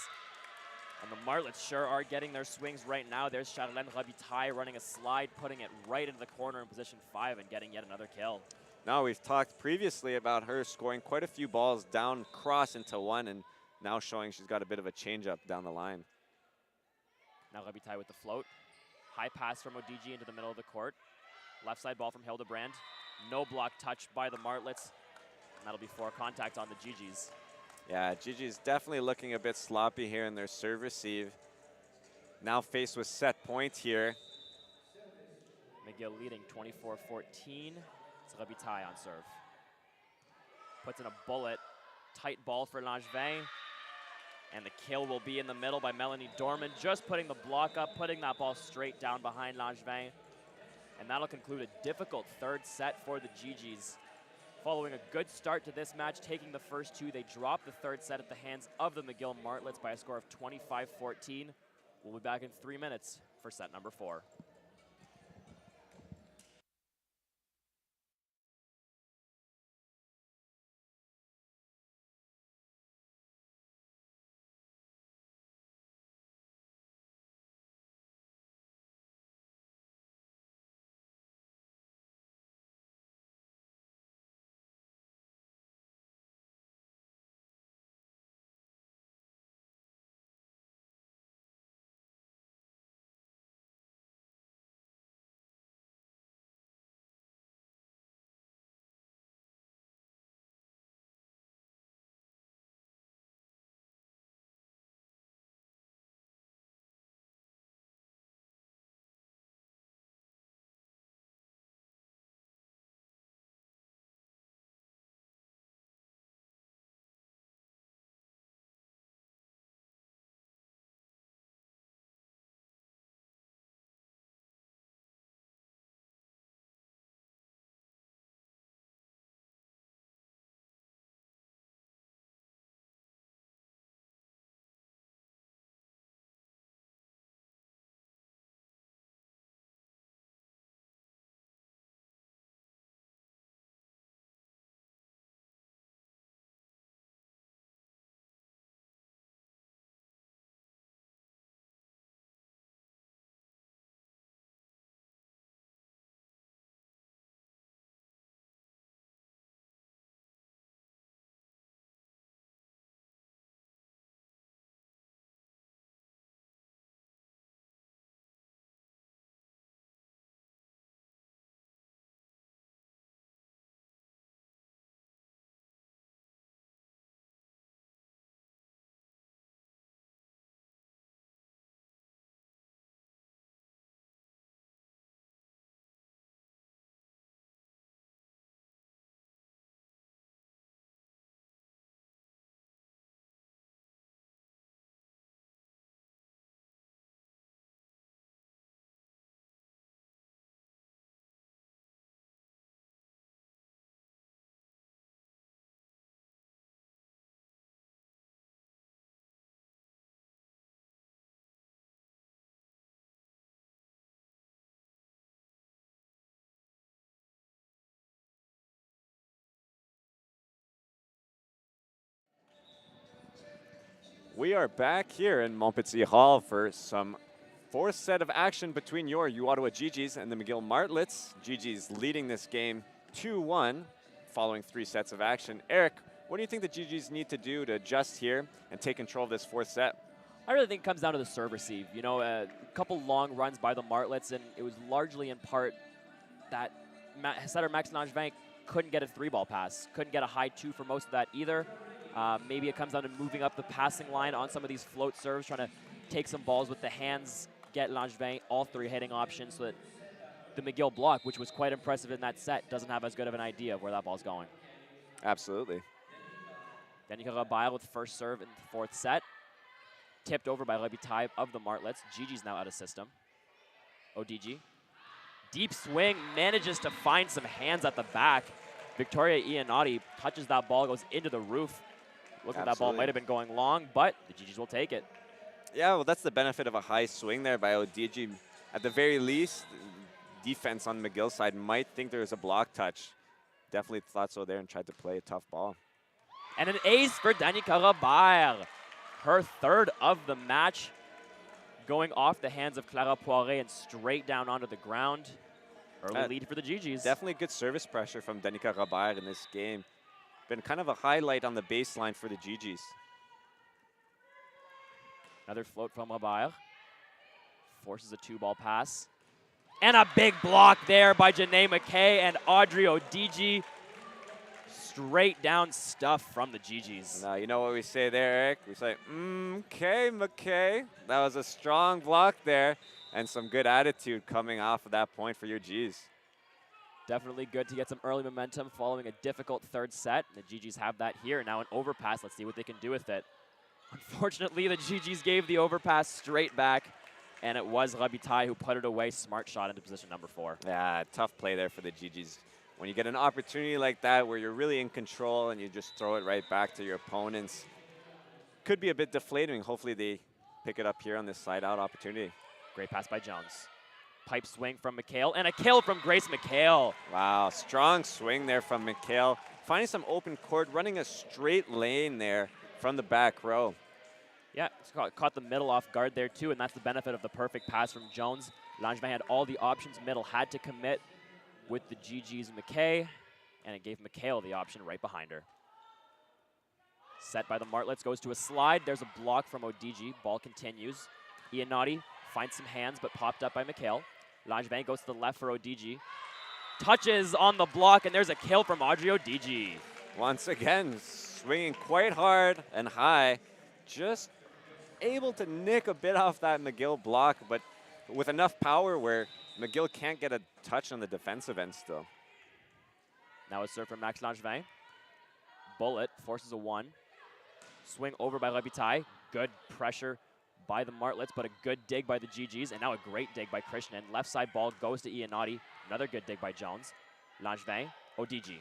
[SPEAKER 2] And the Martlets sure are getting their swings right now. There's Charlene Robitaille running a slide, putting it right into the corner in position 5 and getting yet another kill.
[SPEAKER 1] Now, we've talked previously about her scoring quite a few balls down cross into one, and now showing she's got a bit of a changeup down the line.
[SPEAKER 2] Now Robitaille with the float. High pass from Odigi into the middle of the court. Left side ball from Hildebrand. No block touch by the Martlets. And that'll be 4 contact on the GGs.
[SPEAKER 1] Yeah, GG's definitely looking a bit sloppy here in their serve receive. Now faced with set point here.
[SPEAKER 2] McGill leading 24-14. It's Robitaille on serve. Puts in a bullet. Tight ball for Langevin. And the kill will be in the middle by Melanie Dorman, just putting the block up, putting that ball straight down behind Langevin. And that'll conclude a difficult third set for the GGs. Following a good start to this match, taking the first 2, they drop the third set at the hands of the McGill Martlets by a score of 25-14. We'll be back in 3 minutes for set number 4.
[SPEAKER 1] We are back here in Montpetit Hall for some fourth set of action between your U-Ottawa GGs and the McGill Martlets. GGs leading this game 2-1 following 3 sets of action. Eric, what do you think the GGs need to do to adjust here and take control of this fourth set?
[SPEAKER 2] I really think it comes down to the serve receive. You know, a couple long runs by the Martlets, and it was largely in part that setter Max Langevin couldn't get a 3-ball pass, couldn't get a high 2 for most of that either. Maybe it comes down to moving up the passing line on some of these float serves, trying to take some balls with the hands, get Langevin all 3 hitting options so that the McGill block, which was quite impressive in that set, doesn't have as good of an idea of where that ball's going.
[SPEAKER 1] Absolutely.
[SPEAKER 2] Danica Robert with first serve in the fourth set. Tipped over by Robitaille of the Martlets. Gigi's now out of system. ODG. Deep swing, manages to find some hands at the back. Victoria Iannotti touches that ball, goes into the roof. Looked like that ball might have been going long, but the GGs will take it.
[SPEAKER 1] Yeah, well, that's the benefit of a high swing there by ODG. At the very least, defense on McGill's side might think there's a block touch. Definitely thought so there and tried to play a tough ball.
[SPEAKER 2] And an ace for Danica Robert. Her third of the match, going off the hands of Clara Poirier and straight down onto the ground. Early lead for the GGs.
[SPEAKER 1] Definitely good service pressure from Danica Robert in this game. Been kind of a highlight on the baseline for the GGs.
[SPEAKER 2] Another float from Robert. Forces a 2-ball pass. And a big block there by Janae McKay and Audrey Odigi. Straight down stuff from the GGs.
[SPEAKER 1] Now, you know what we say there, Eric? We say, okay, McKay. That was a strong block there and some good attitude coming off of that point for your Gs.
[SPEAKER 2] Definitely good to get some early momentum following a difficult third set. The GGs have that here. Now an overpass. Let's see what they can do with it. Unfortunately, the GGs gave the overpass straight back, and it was Robitaille who put it away. Smart shot into position number 4.
[SPEAKER 1] Yeah, tough play there for the GGs. When you get an opportunity like that where you're really in control and you just throw it right back to your opponents, could be a bit deflating. Hopefully they pick it up here on this side-out opportunity.
[SPEAKER 2] Great pass by Jones. Pipe swing from McHale, and a kill from Grace McHale.
[SPEAKER 1] Wow, strong swing there from McHale. Finding some open court, running a straight lane there from the back row.
[SPEAKER 2] Yeah, caught the middle off guard there too, and that's the benefit of the perfect pass from Jones. Langevin had all the options. Middle had to commit with the GG's McKay, and it gave McHale the option right behind her. Set by the Martlets, goes to a slide. There's a block from Odigi. Ball continues. Iannotti finds some hands, but popped up by McHale. Langevin goes to the left for Odigi. Touches on the block, and there's a kill from Audrey Odigi.
[SPEAKER 1] Once again, swinging quite hard and high. Just able to nick a bit off that McGill block, but with enough power where McGill can't get a touch on the defensive end still.
[SPEAKER 2] Now a serve from Max Langevin. Bullet forces a 1. Swing over by Robitaille. Good pressure by the Martlets, but a good dig by the GGs, and now a great dig by Krishnan. Left side ball goes to Iannotti. Another good dig by Jones. Langevin, Odigi.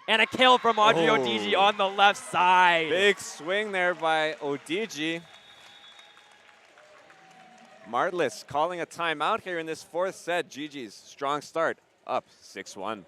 [SPEAKER 2] And a kill from Audrey Odigi on the left side.
[SPEAKER 1] Big swing there by Odigi. Martlets calling a timeout here in this fourth set. GG's strong start, up 6-1.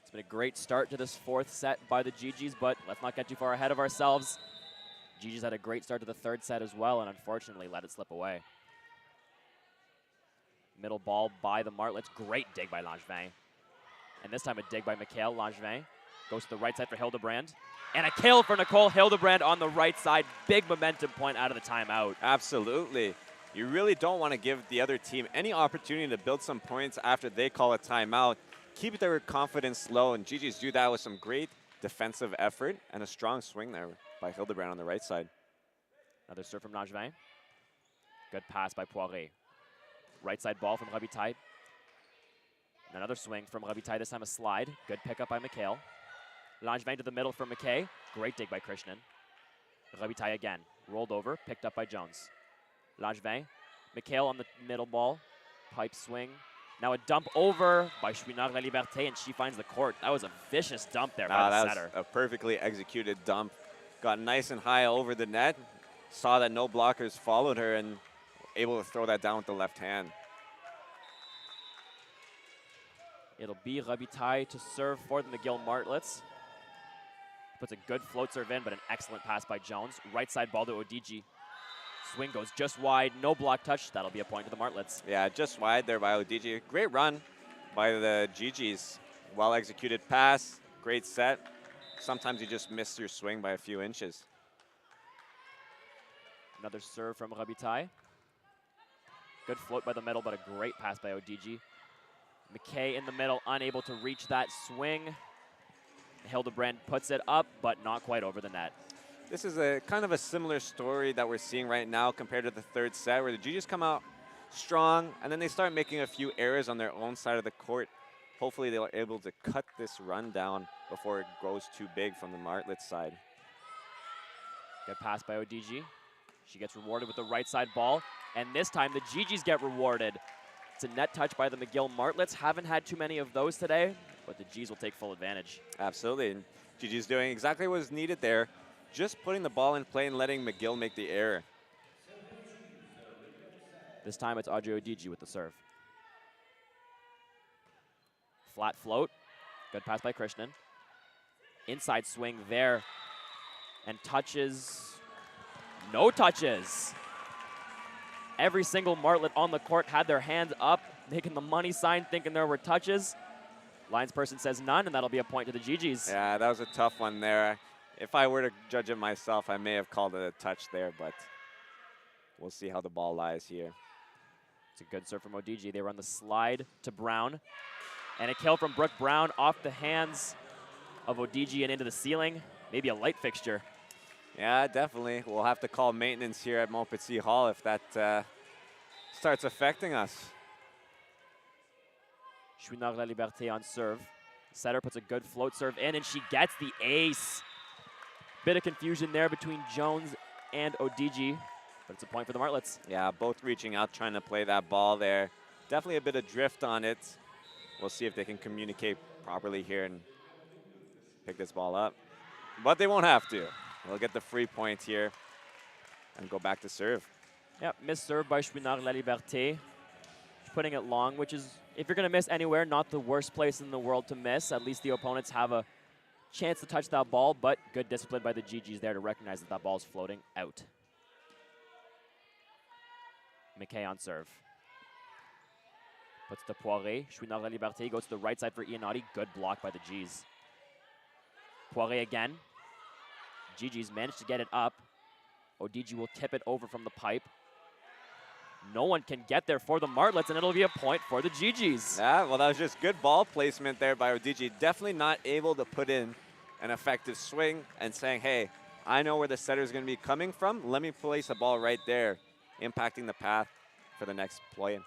[SPEAKER 2] It's been a great start to this fourth set by the GGs, but let's not get too far ahead of ourselves. GGs had a great start to the third set as well, and unfortunately let it slip away. Middle ball by the Martlets. Great dig by Langevin. And this time a dig by McHale. Langevin goes to the right side for Hildebrand. And a kill for Nicole Hildebrand on the right side. Big momentum point out of the timeout.
[SPEAKER 1] Absolutely. You really don't want to give the other team any opportunity to build some points after they call a timeout. Keep their confidence low, and GG's do that with some great defensive effort and a strong swing there by Hildebrand on the right side.
[SPEAKER 2] Another serve from Langevin. Good pass by Poirier. Right side ball from Robitaille. Another swing from Robitaille, this time a slide. Good pickup by McHale. Langevin to the middle from McKay. Great dig by Krishnan. Robitaille again. Rolled over, picked up by Jones. Langevin. McHale on the middle ball. Pipe swing. Now a dump over by Chouinard La Liberté, and she finds the court. That was a vicious dump there by the setter.
[SPEAKER 1] That was a perfectly executed dump. Got nice and high over the net. Saw that no blockers followed her and able to throw that down with the left hand.
[SPEAKER 2] It'll be Robitaille to serve for the McGill Martlets. Puts a good float serve in, but an excellent pass by Jones. Right side ball to Odigi. Swing goes just wide, no block touch. That'll be a point to the Martlets.
[SPEAKER 1] Yeah, just wide there by Odigi. Great run by the GGs. Well executed pass, great set. Sometimes you just miss your swing by a few inches.
[SPEAKER 2] Another serve from Robitaille. Good float by the middle, but a great pass by Odigi. McKay in the middle, unable to reach that swing. Hildebrand puts it up, but not quite over the net.
[SPEAKER 1] This is a kind of a similar story that we're seeing right now compared to the third set, where the GGs come out strong, and then they start making a few errors on their own side of the court. Hopefully they're able to cut this run down before it grows too big from the Martlets side.
[SPEAKER 2] Good pass by Odigi. She gets rewarded with the right side ball, and this time the GGs get rewarded. It's a net touch by the McGill Martlets. Haven't had too many of those today, but the G's will take full advantage.
[SPEAKER 1] Absolutely. And GG's doing exactly what was needed there. Just putting the ball in play and letting McGill make the error.
[SPEAKER 2] This time it's Audrey Odigi with the serve. Flat float. Good pass by Krishnan. Inside swing there. And touches. No touches. Every single Martlet on the court had their hands up, making the money sign, thinking there were touches. Linesperson says none, and that'll be a point to the GGs.
[SPEAKER 1] Yeah, that was a tough one there. If I were to judge it myself, I may have called it a touch there, but we'll see how the ball lies here.
[SPEAKER 2] It's a good serve from Odigi. They run the slide to Brown. And a kill from Brooke Brown off the hands of Odigi and into the ceiling. Maybe a light fixture.
[SPEAKER 1] Yeah, definitely. We'll have to call maintenance here at Montpetit Hall if that starts affecting us.
[SPEAKER 2] Chouinard La Liberté on serve. Setter puts a good float serve in, and she gets the ace. Bit of confusion there between Jones and Odigi, but it's a point for the Martlets.
[SPEAKER 1] Yeah, both reaching out, trying to play that ball there. Definitely a bit of drift on it. We'll see if they can communicate properly here and pick this ball up. But they won't have to. They'll get the free point here and go back to serve.
[SPEAKER 2] Yep, missed serve by Chouinard La Liberté. Putting it long, which is, if you're going to miss anywhere, not the worst place in the world to miss. At least the opponents have a chance to touch that ball, but good discipline by the GGs there to recognize that that ball's floating out. McKay on serve. Puts to Poirier. Chouinard La Liberté goes to the right side for Iannotti. Good block by the G's. Poirier again. GGs managed to get it up. Odigi will tip it over from the pipe. No one can get there for the Martlets, and it'll be a point for the GGs.
[SPEAKER 1] Yeah, well, that was just good ball placement there by Odigi. Definitely not able to put in an effective swing and saying, hey, I know where the setter is going to be coming from. Let me place a ball right there, impacting the path for the next play.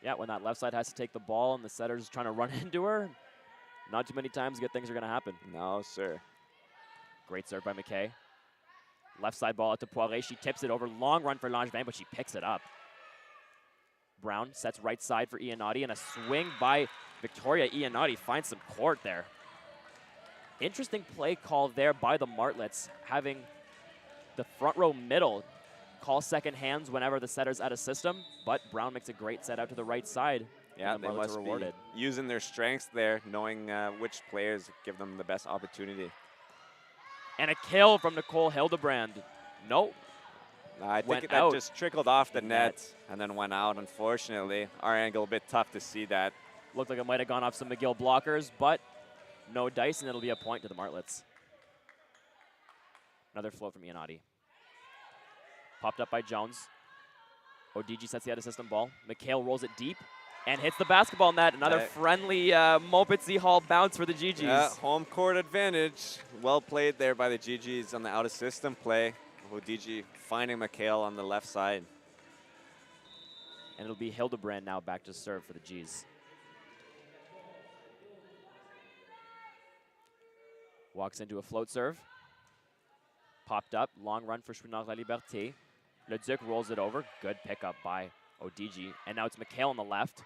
[SPEAKER 2] Yeah, when that left side has to take the ball and the setter's trying to run into her, not too many times good things are going to happen.
[SPEAKER 1] No, sir.
[SPEAKER 2] Great serve by McKay. Left side ball out to Poirier. She tips it over. Long run for Langevin, but she picks it up. Brown sets right side for Iannotti, and a swing by Victoria Iannotti finds some court there. Interesting play call there by the Martlets, having the front row middle call second hands whenever the setter's out of system, but Brown makes a great set out to the right side.
[SPEAKER 1] Yeah, they must be using their strengths there, knowing which players give them the best opportunity.
[SPEAKER 2] And a kill from Nicole Hildebrand. Nope.
[SPEAKER 1] I think that just trickled off the net and then went out, unfortunately. Our angle a bit tough to see that.
[SPEAKER 2] Looked like it might have gone off some McGill blockers, but no dice, and it'll be a point to the Martlets. Another float from Iannotti. Popped up by Jones. Odigi sets the out-of-system ball. McHale rolls it deep. And hits the basketball net. Another friendly Montpetit Hall bounce for the GGs.
[SPEAKER 1] Yeah, home court advantage. Well played there by the GGs on the out-of-system play. ODG finding McHale on the left side.
[SPEAKER 2] And it'll be Hildebrand now back to serve for the Gs. Walks into a float serve. Popped up, long run for Chouinard La Liberté. Leduc rolls it over. Good pickup by ODG. And now it's McHale on the left.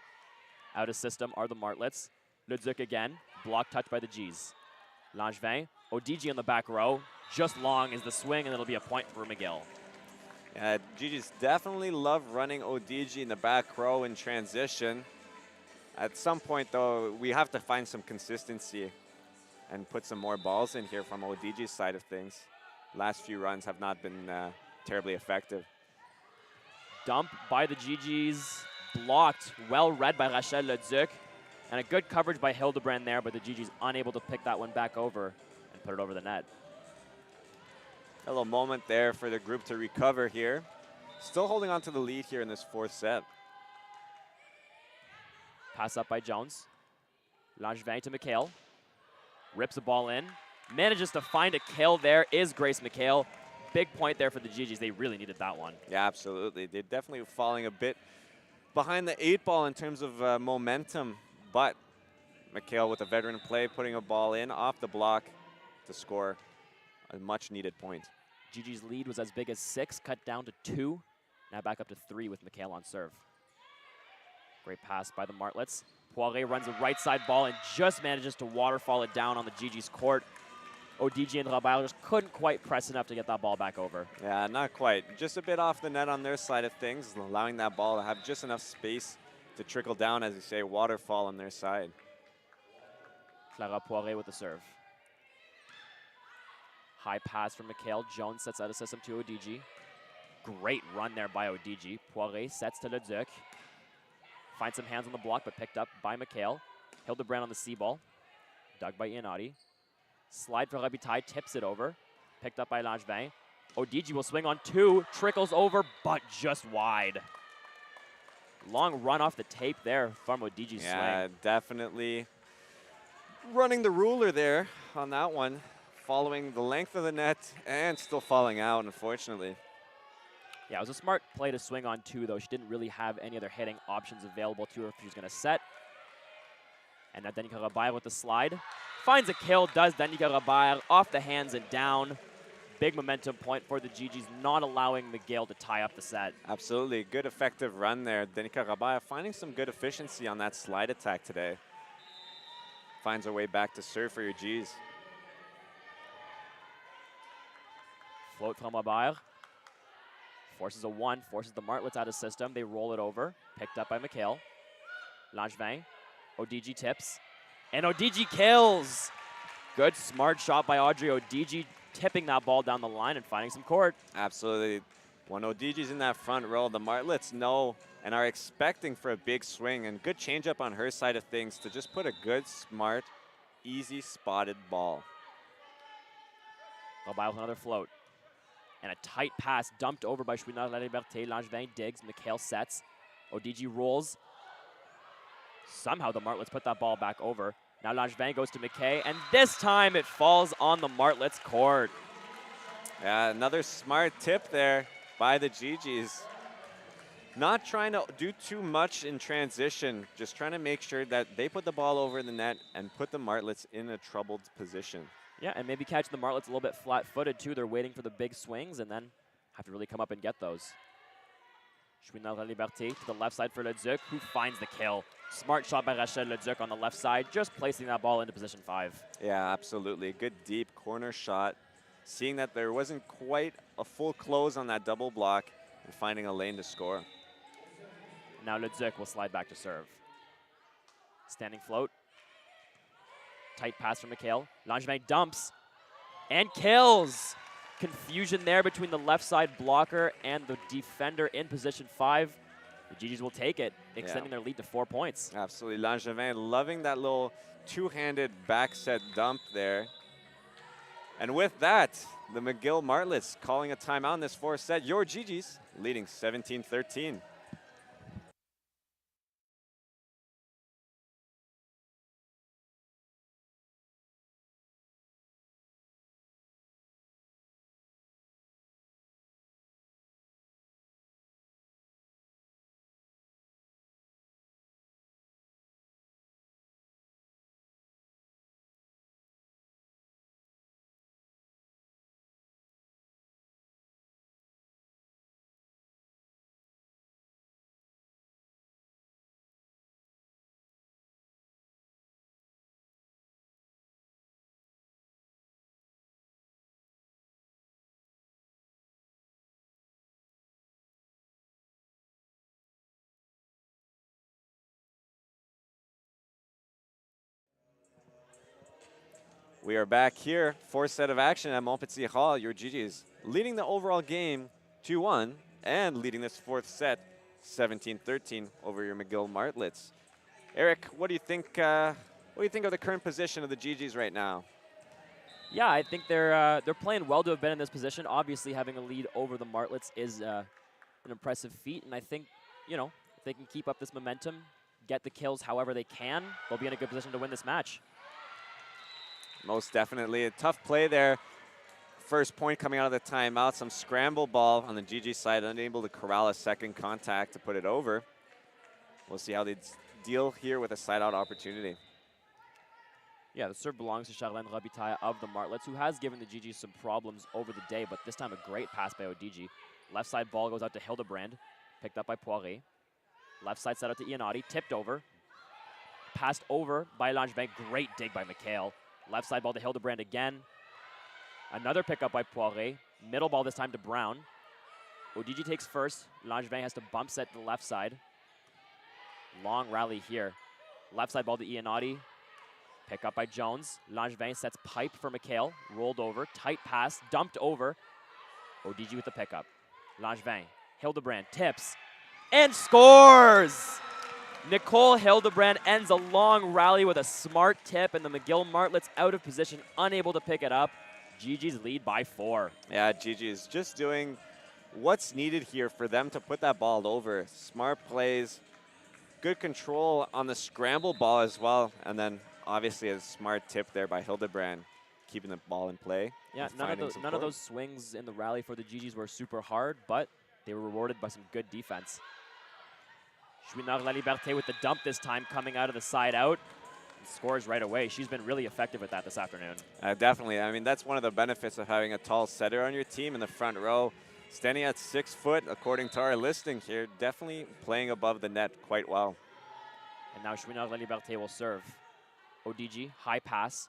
[SPEAKER 2] Out of system are the Martlets. Leduc again, block touch by the Gs. Langevin, ODG on the back row. Just long is the swing, and it'll be a point for McGill.
[SPEAKER 1] Yeah, GGs definitely love running ODG in the back row in transition. At some point, though, we have to find some consistency and put some more balls in here from ODG's side of things. Last few runs have not been terribly effective.
[SPEAKER 2] Dump by the GGs, blocked, well read by Rachel Leduc, and a good coverage by Hildebrand there, but the GGs unable to pick that one back over and put it over the net.
[SPEAKER 1] A little moment there for the group to recover here. Still holding on to the lead here in this fourth set.
[SPEAKER 2] Pass up by Jones. Langevin to McHale. Rips the ball in. Manages to find a kill there is Grace McHale. Big point there for the GGs. They really needed that one.
[SPEAKER 1] Yeah, absolutely. They're definitely falling a bit behind the 8 ball in terms of momentum, but McHale with a veteran play, putting a ball in off the block to score a much needed point.
[SPEAKER 2] GG's lead was as big as 6, cut down to 2. Now back up to 3 with McHale on serve. Great pass by the Martlets. Poirier runs a right side ball and just manages to waterfall it down on the GG's court. ODG and Robert just couldn't quite press enough to get that ball back over.
[SPEAKER 1] Yeah, not quite. Just a bit off the net on their side of things, allowing that ball to have just enough space to trickle down, as you say, waterfall on their side.
[SPEAKER 2] Clara Poirier with the serve. High pass from McHale. Jones sets out a system to ODG. Great run there by ODG. Poirier sets to Leduc. Finds some hands on the block, but picked up by McHale. Hildebrand on the C-ball. Dug by Iannotti. Slide for Robitaille, tips it over. Picked up by Langevin. ODG will swing on 2, trickles over, but just wide. Long run off the tape there from ODG's swing.
[SPEAKER 1] Yeah, definitely running the ruler there on that one. Following the length of the net and still falling out, unfortunately.
[SPEAKER 2] Yeah, it was a smart play to swing on 2, though. She didn't really have any other hitting options available to her if she was going to set. And now Danica Robert with the slide. Finds a kill, does Danica Robert off the hands and down. Big momentum point for the GGs, not allowing McGill to tie up the set.
[SPEAKER 1] Absolutely, good effective run there. Danica Robert finding some good efficiency on that slide attack today. Finds her way back to serve for your Gs.
[SPEAKER 2] Float from Robert. Forces a 1, forces the Martlets out of system. They roll it over. Picked up by McHale. Langevin. ODG tips. And ODG kills. Good smart shot by Audrey ODG, tipping that ball down the line and finding some court.
[SPEAKER 1] Absolutely. When ODG's in that front row, the Martlets know and are expecting for a big swing, and good changeup on her side of things to just put a good, smart, easy spotted ball.
[SPEAKER 2] Robert with another float. And a tight pass dumped over by Chouinard La Liberté. Langevin digs, McHale sets. ODG rolls. Somehow the Martlets put that ball back over. Now Langevin goes to McKay, and this time it falls on the Martlets court.
[SPEAKER 1] Yeah, another smart tip there by the GGs. Not trying to do too much in transition, just trying to make sure that they put the ball over the net and put the Martlets in a troubled position.
[SPEAKER 2] Yeah, and maybe catch the Martlets a little bit flat-footed, too. They're waiting for the big swings and then have to really come up and get those. Chouinard La Liberté to the left side for Leduc, who finds the kill. Smart shot by Rachel Leduc on the left side, just placing that ball into position 5.
[SPEAKER 1] Yeah, absolutely. Good deep corner shot. Seeing that there wasn't quite a full close on that double block and finding a lane to score.
[SPEAKER 2] Now Leduc will slide back to serve. Standing float. Tight pass from McHale. Langevin dumps and kills. Confusion there between the left side blocker and the defender in position 5. The GGs will take it, extending their lead to 4 points.
[SPEAKER 1] Absolutely. Langevin loving that little two-handed back set dump there. And with that, the McGill Martlets calling a timeout in this fourth set. Your GGs leading 17-13. We are back here, fourth set of action at Montpetit Hall. Your GGs leading the overall game 2-1 and leading this fourth set 17-13 over your McGill Martlets. Eric, what do you think? What do you think of the current position of the GGs right now?
[SPEAKER 2] Yeah, I think they're playing well to have been in this position. Obviously, having a lead over the Martlets is an impressive feat, and I think, you know, if they can keep up this momentum, get the kills however they can, they'll be in a good position to win this match.
[SPEAKER 1] Most definitely. A tough play there. First point coming out of the timeout. Some scramble ball on the GG side, unable to corral a second contact to put it over. We'll see how they deal here with a side-out opportunity.
[SPEAKER 2] Yeah, the serve belongs to Charlene Robitaille of the Martlets, who has given the GGs some problems over the day, but this time a great pass by ODG. Left side ball goes out to Hildebrand, picked up by Poirier. Left side set out to Iannotti, tipped over. Passed over by Langevin, great dig by McHale. Left side ball to Hildebrand again. Another pickup by Poirier. Middle ball this time to Brown. ODG takes first. Langevin has to bump set to the left side. Long rally here. Left side ball to Iannotti. Pick up by Jones. Langevin sets pipe for McHale. Rolled over. Tight pass. Dumped over. ODG with the pickup. Langevin. Hildebrand tips. And scores! Nicole Hildebrand ends a long rally with a smart tip, and the McGill Martlets out of position, unable to pick it up. GG's lead by 4.
[SPEAKER 1] Yeah, GG is just doing what's needed here for them to put that ball over. Smart plays, good control on the scramble ball as well, and then obviously a smart tip there by Hildebrand, keeping the ball in play.
[SPEAKER 2] Yeah, none of those swings in the rally for the GGs were super hard, but they were rewarded by some good defense. Chouinard La Liberté with the dump this time, coming out of the side out. And scores right away. She's been really effective with that this afternoon.
[SPEAKER 1] Definitely. I mean, that's one of the benefits of having a tall setter on your team in the front row. Standing at 6 foot, according to our listing here, definitely playing above the net quite well.
[SPEAKER 2] And now Chouinard La Liberté will serve. ODG, high pass.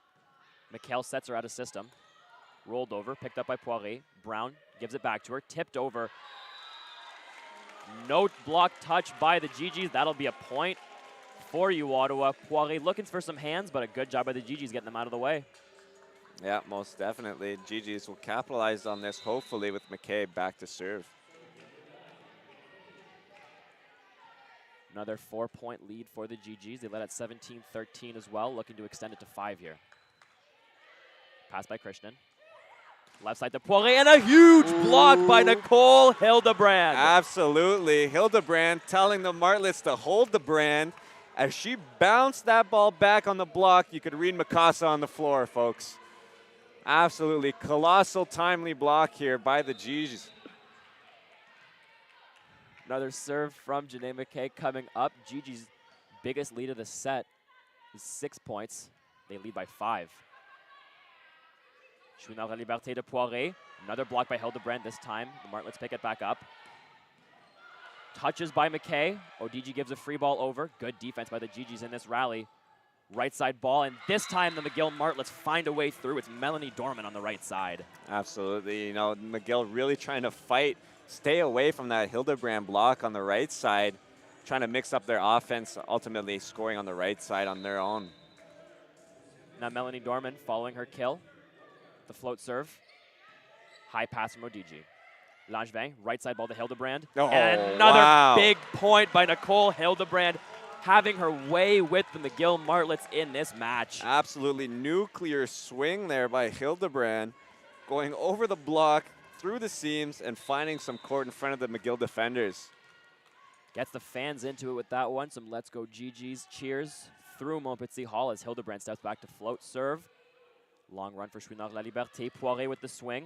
[SPEAKER 2] McHale sets her out of system. Rolled over, picked up by Poirier. Brown gives it back to her, tipped over. No block touch by the GGs. That'll be a point for you, Ottawa. Poirier looking for some hands, but a good job by the GGs getting them out of the way.
[SPEAKER 1] Yeah, most definitely. GGs will capitalize on this, hopefully, with McKay back to serve.
[SPEAKER 2] Another 4-point lead for the GGs. They led at 17-13 as well, looking to extend it to 5 here. Pass by Krishnan. Left side to Poirier, and a huge block by Nicole Hildebrand.
[SPEAKER 1] Absolutely. Hildebrand telling the Martlets to hold the brand. As she bounced that ball back on the block, you could read Mikasa on the floor, folks. Absolutely colossal timely block here by the G's.
[SPEAKER 2] Another serve from Janae McKay coming up. Gigi's biggest lead of the set is 6 points. They lead by 5. Chouinard La Liberté to Poirier. Another block by Hildebrand this time. The Martlets pick it back up. Touches by McKay. ODG gives a free ball over. Good defense by the GGs in this rally. Right side ball, and this time the McGill Martlets find a way through. It's Melanie Dorman on the right side.
[SPEAKER 1] Absolutely. You know, McGill really trying to fight, stay away from that Hildebrand block on the right side, trying to mix up their offense, ultimately scoring on the right side on their own.
[SPEAKER 2] Now Melanie Dorman following her kill. The float serve. High pass from ODG. Langevin, right side ball to Hildebrand.
[SPEAKER 1] Oh,
[SPEAKER 2] and another
[SPEAKER 1] wow.
[SPEAKER 2] big point by Nicole Hildebrand, having her way with the McGill Martlets in this match.
[SPEAKER 1] Absolutely nuclear swing there by Hildebrand, going over the block, through the seams, and finding some court in front of the McGill defenders.
[SPEAKER 2] Gets the fans into it with that one. Some Let's Go GG's cheers through Montpetit Hall as Hildebrand steps back to float serve. Long run for Chouinard La Liberté. Poirier with the swing.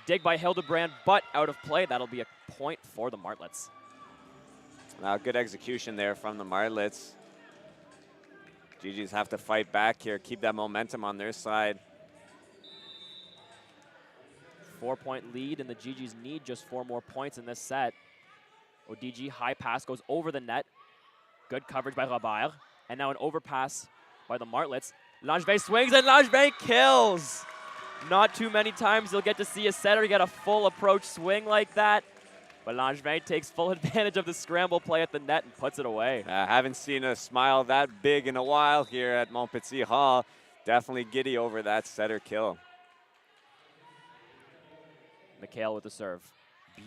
[SPEAKER 2] Dig by Hildebrand, but out of play. That'll be a point for the Martlets.
[SPEAKER 1] Now, good execution there from the Martlets. GGs have to fight back here, keep that momentum on their side.
[SPEAKER 2] 4-point lead, and the GGs need just 4 more points in this set. ODG, high pass, goes over the net. Good coverage by Robert. And now an overpass by the Martlets. Langevin swings, and Langevin kills. Not too many times you'll get to see a setter get a full approach swing like that. But Langevin takes full advantage of the scramble play at the net and puts it away.
[SPEAKER 1] I haven't seen a smile that big in a while here at Montpetit Hall. definitely giddy over that setter kill.
[SPEAKER 2] Mikhail with the serve.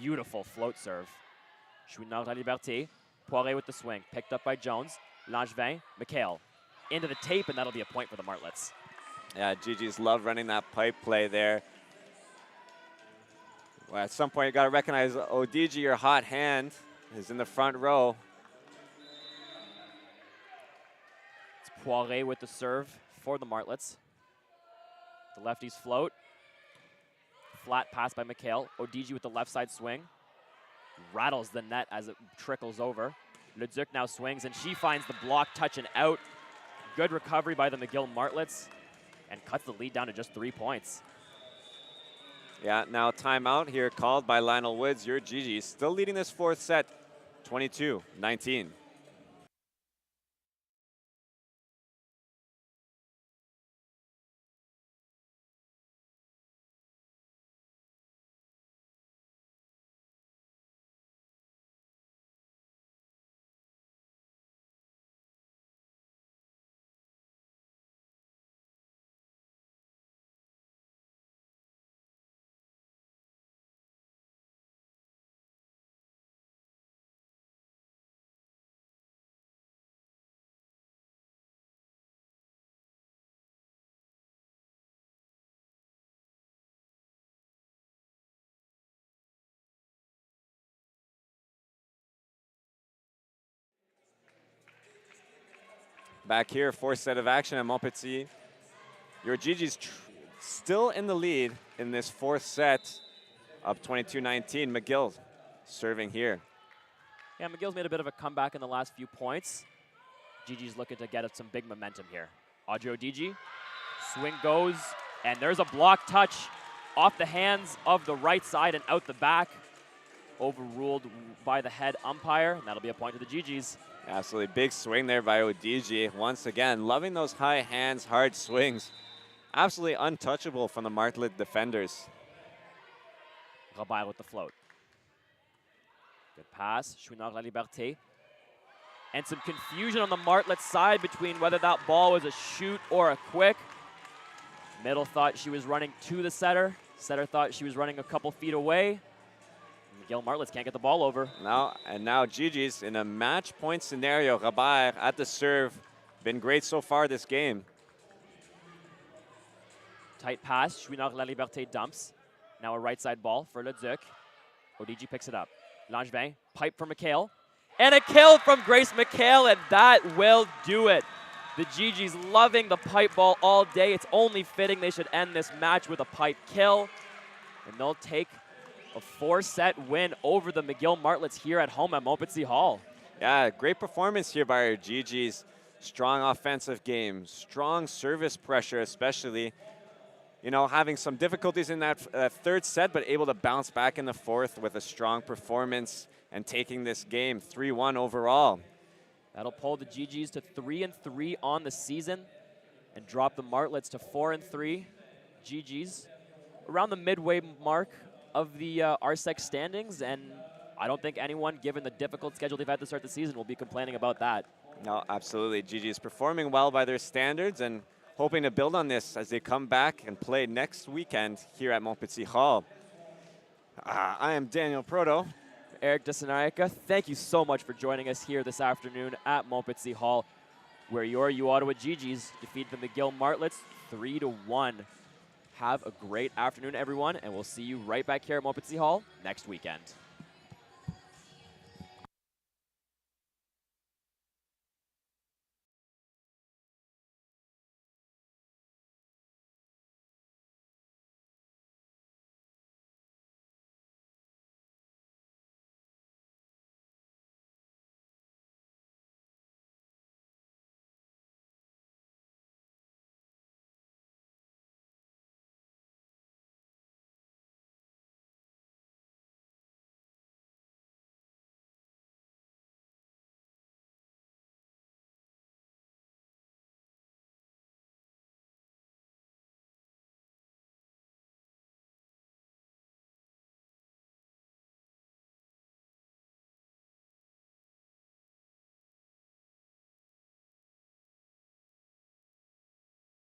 [SPEAKER 2] Beautiful float serve. Chouinard La Liberté. Poirier with the swing. Picked up by Jones. Langevin. Mikhail. Into the tape, and that'll be a point for the Martlets.
[SPEAKER 1] Yeah, GG's love running that pipe play there. Well, at some point, you got to recognize ODG, your hot hand, is in the front row.
[SPEAKER 2] It's Poirier with the serve for the Martlets. The lefties float. Flat pass by Mikhail. ODG with the left side swing. Rattles the net as it trickles over. Leduc now swings, and she finds the block, touch, and out. Good recovery by the McGill Martlets, and cuts the lead down to just 3 points.
[SPEAKER 1] Yeah, now timeout here called by Lionel Woods. Your GG still leading this fourth set, 22-19. Back here, fourth set of action at Montpetit. Your GG's still in the lead in this fourth set, up 22-19. McGill serving here.
[SPEAKER 2] Yeah, McGill's made a bit of a comeback in the last few points. GG's looking to get some big momentum here. Audrey ODG, swing goes, and there's a block touch off the hands of the right side and out the back. Overruled by the head umpire, and that'll be a point to the GG's.
[SPEAKER 1] Absolutely big swing there by ODG. Once again, loving those high hands, hard swings. Absolutely untouchable from the Martlet defenders.
[SPEAKER 2] Robert with the float. Good pass, Chouinard La Liberté. And some confusion on the Martlet side between whether that ball was a shoot or a quick. Middle thought she was running to the setter. Setter thought she was running a couple feet away. McGill Martlets can't get the ball over.
[SPEAKER 1] Now GG's in a match point scenario. Robert at the serve. Been great so far this game.
[SPEAKER 2] Tight pass, Chouinard La Liberté dumps. Now a right side ball for Leduc. ODG picks it up. Langevin, pipe for Mikhail. And a kill from Grace Mikhail, and that will do it. The GG's loving the pipe ball all day. It's only fitting they should end this match with a pipe kill. And they'll take a 4-set win over the McGill Martlets here at home at Montpetit Hall.
[SPEAKER 1] Yeah, great performance here by our GG's. Strong offensive game, strong service pressure especially. You know, having some difficulties in that third set, but able to bounce back in the fourth with a strong performance and taking this game 3-1 overall.
[SPEAKER 2] That'll pull the GG's to 3-3 on the season and drop the Martlets to 4-3. GG's around the midway mark of the RSEC standings, and I don't think anyone, given the difficult schedule they've had to start the season, will be complaining about that.
[SPEAKER 1] No, absolutely. GG's performing well by their standards and hoping to build on this as they come back and play next weekend here at Montpetit Hall. I am Daniel Proto.
[SPEAKER 2] Eric Desenarica, thank you so much for joining us here this afternoon at Montpetit Hall, where your U-Ottawa GG's defeated the McGill Martlets 3-1. Have a great afternoon, everyone, and we'll see you right back here at Montpetit Hall next weekend.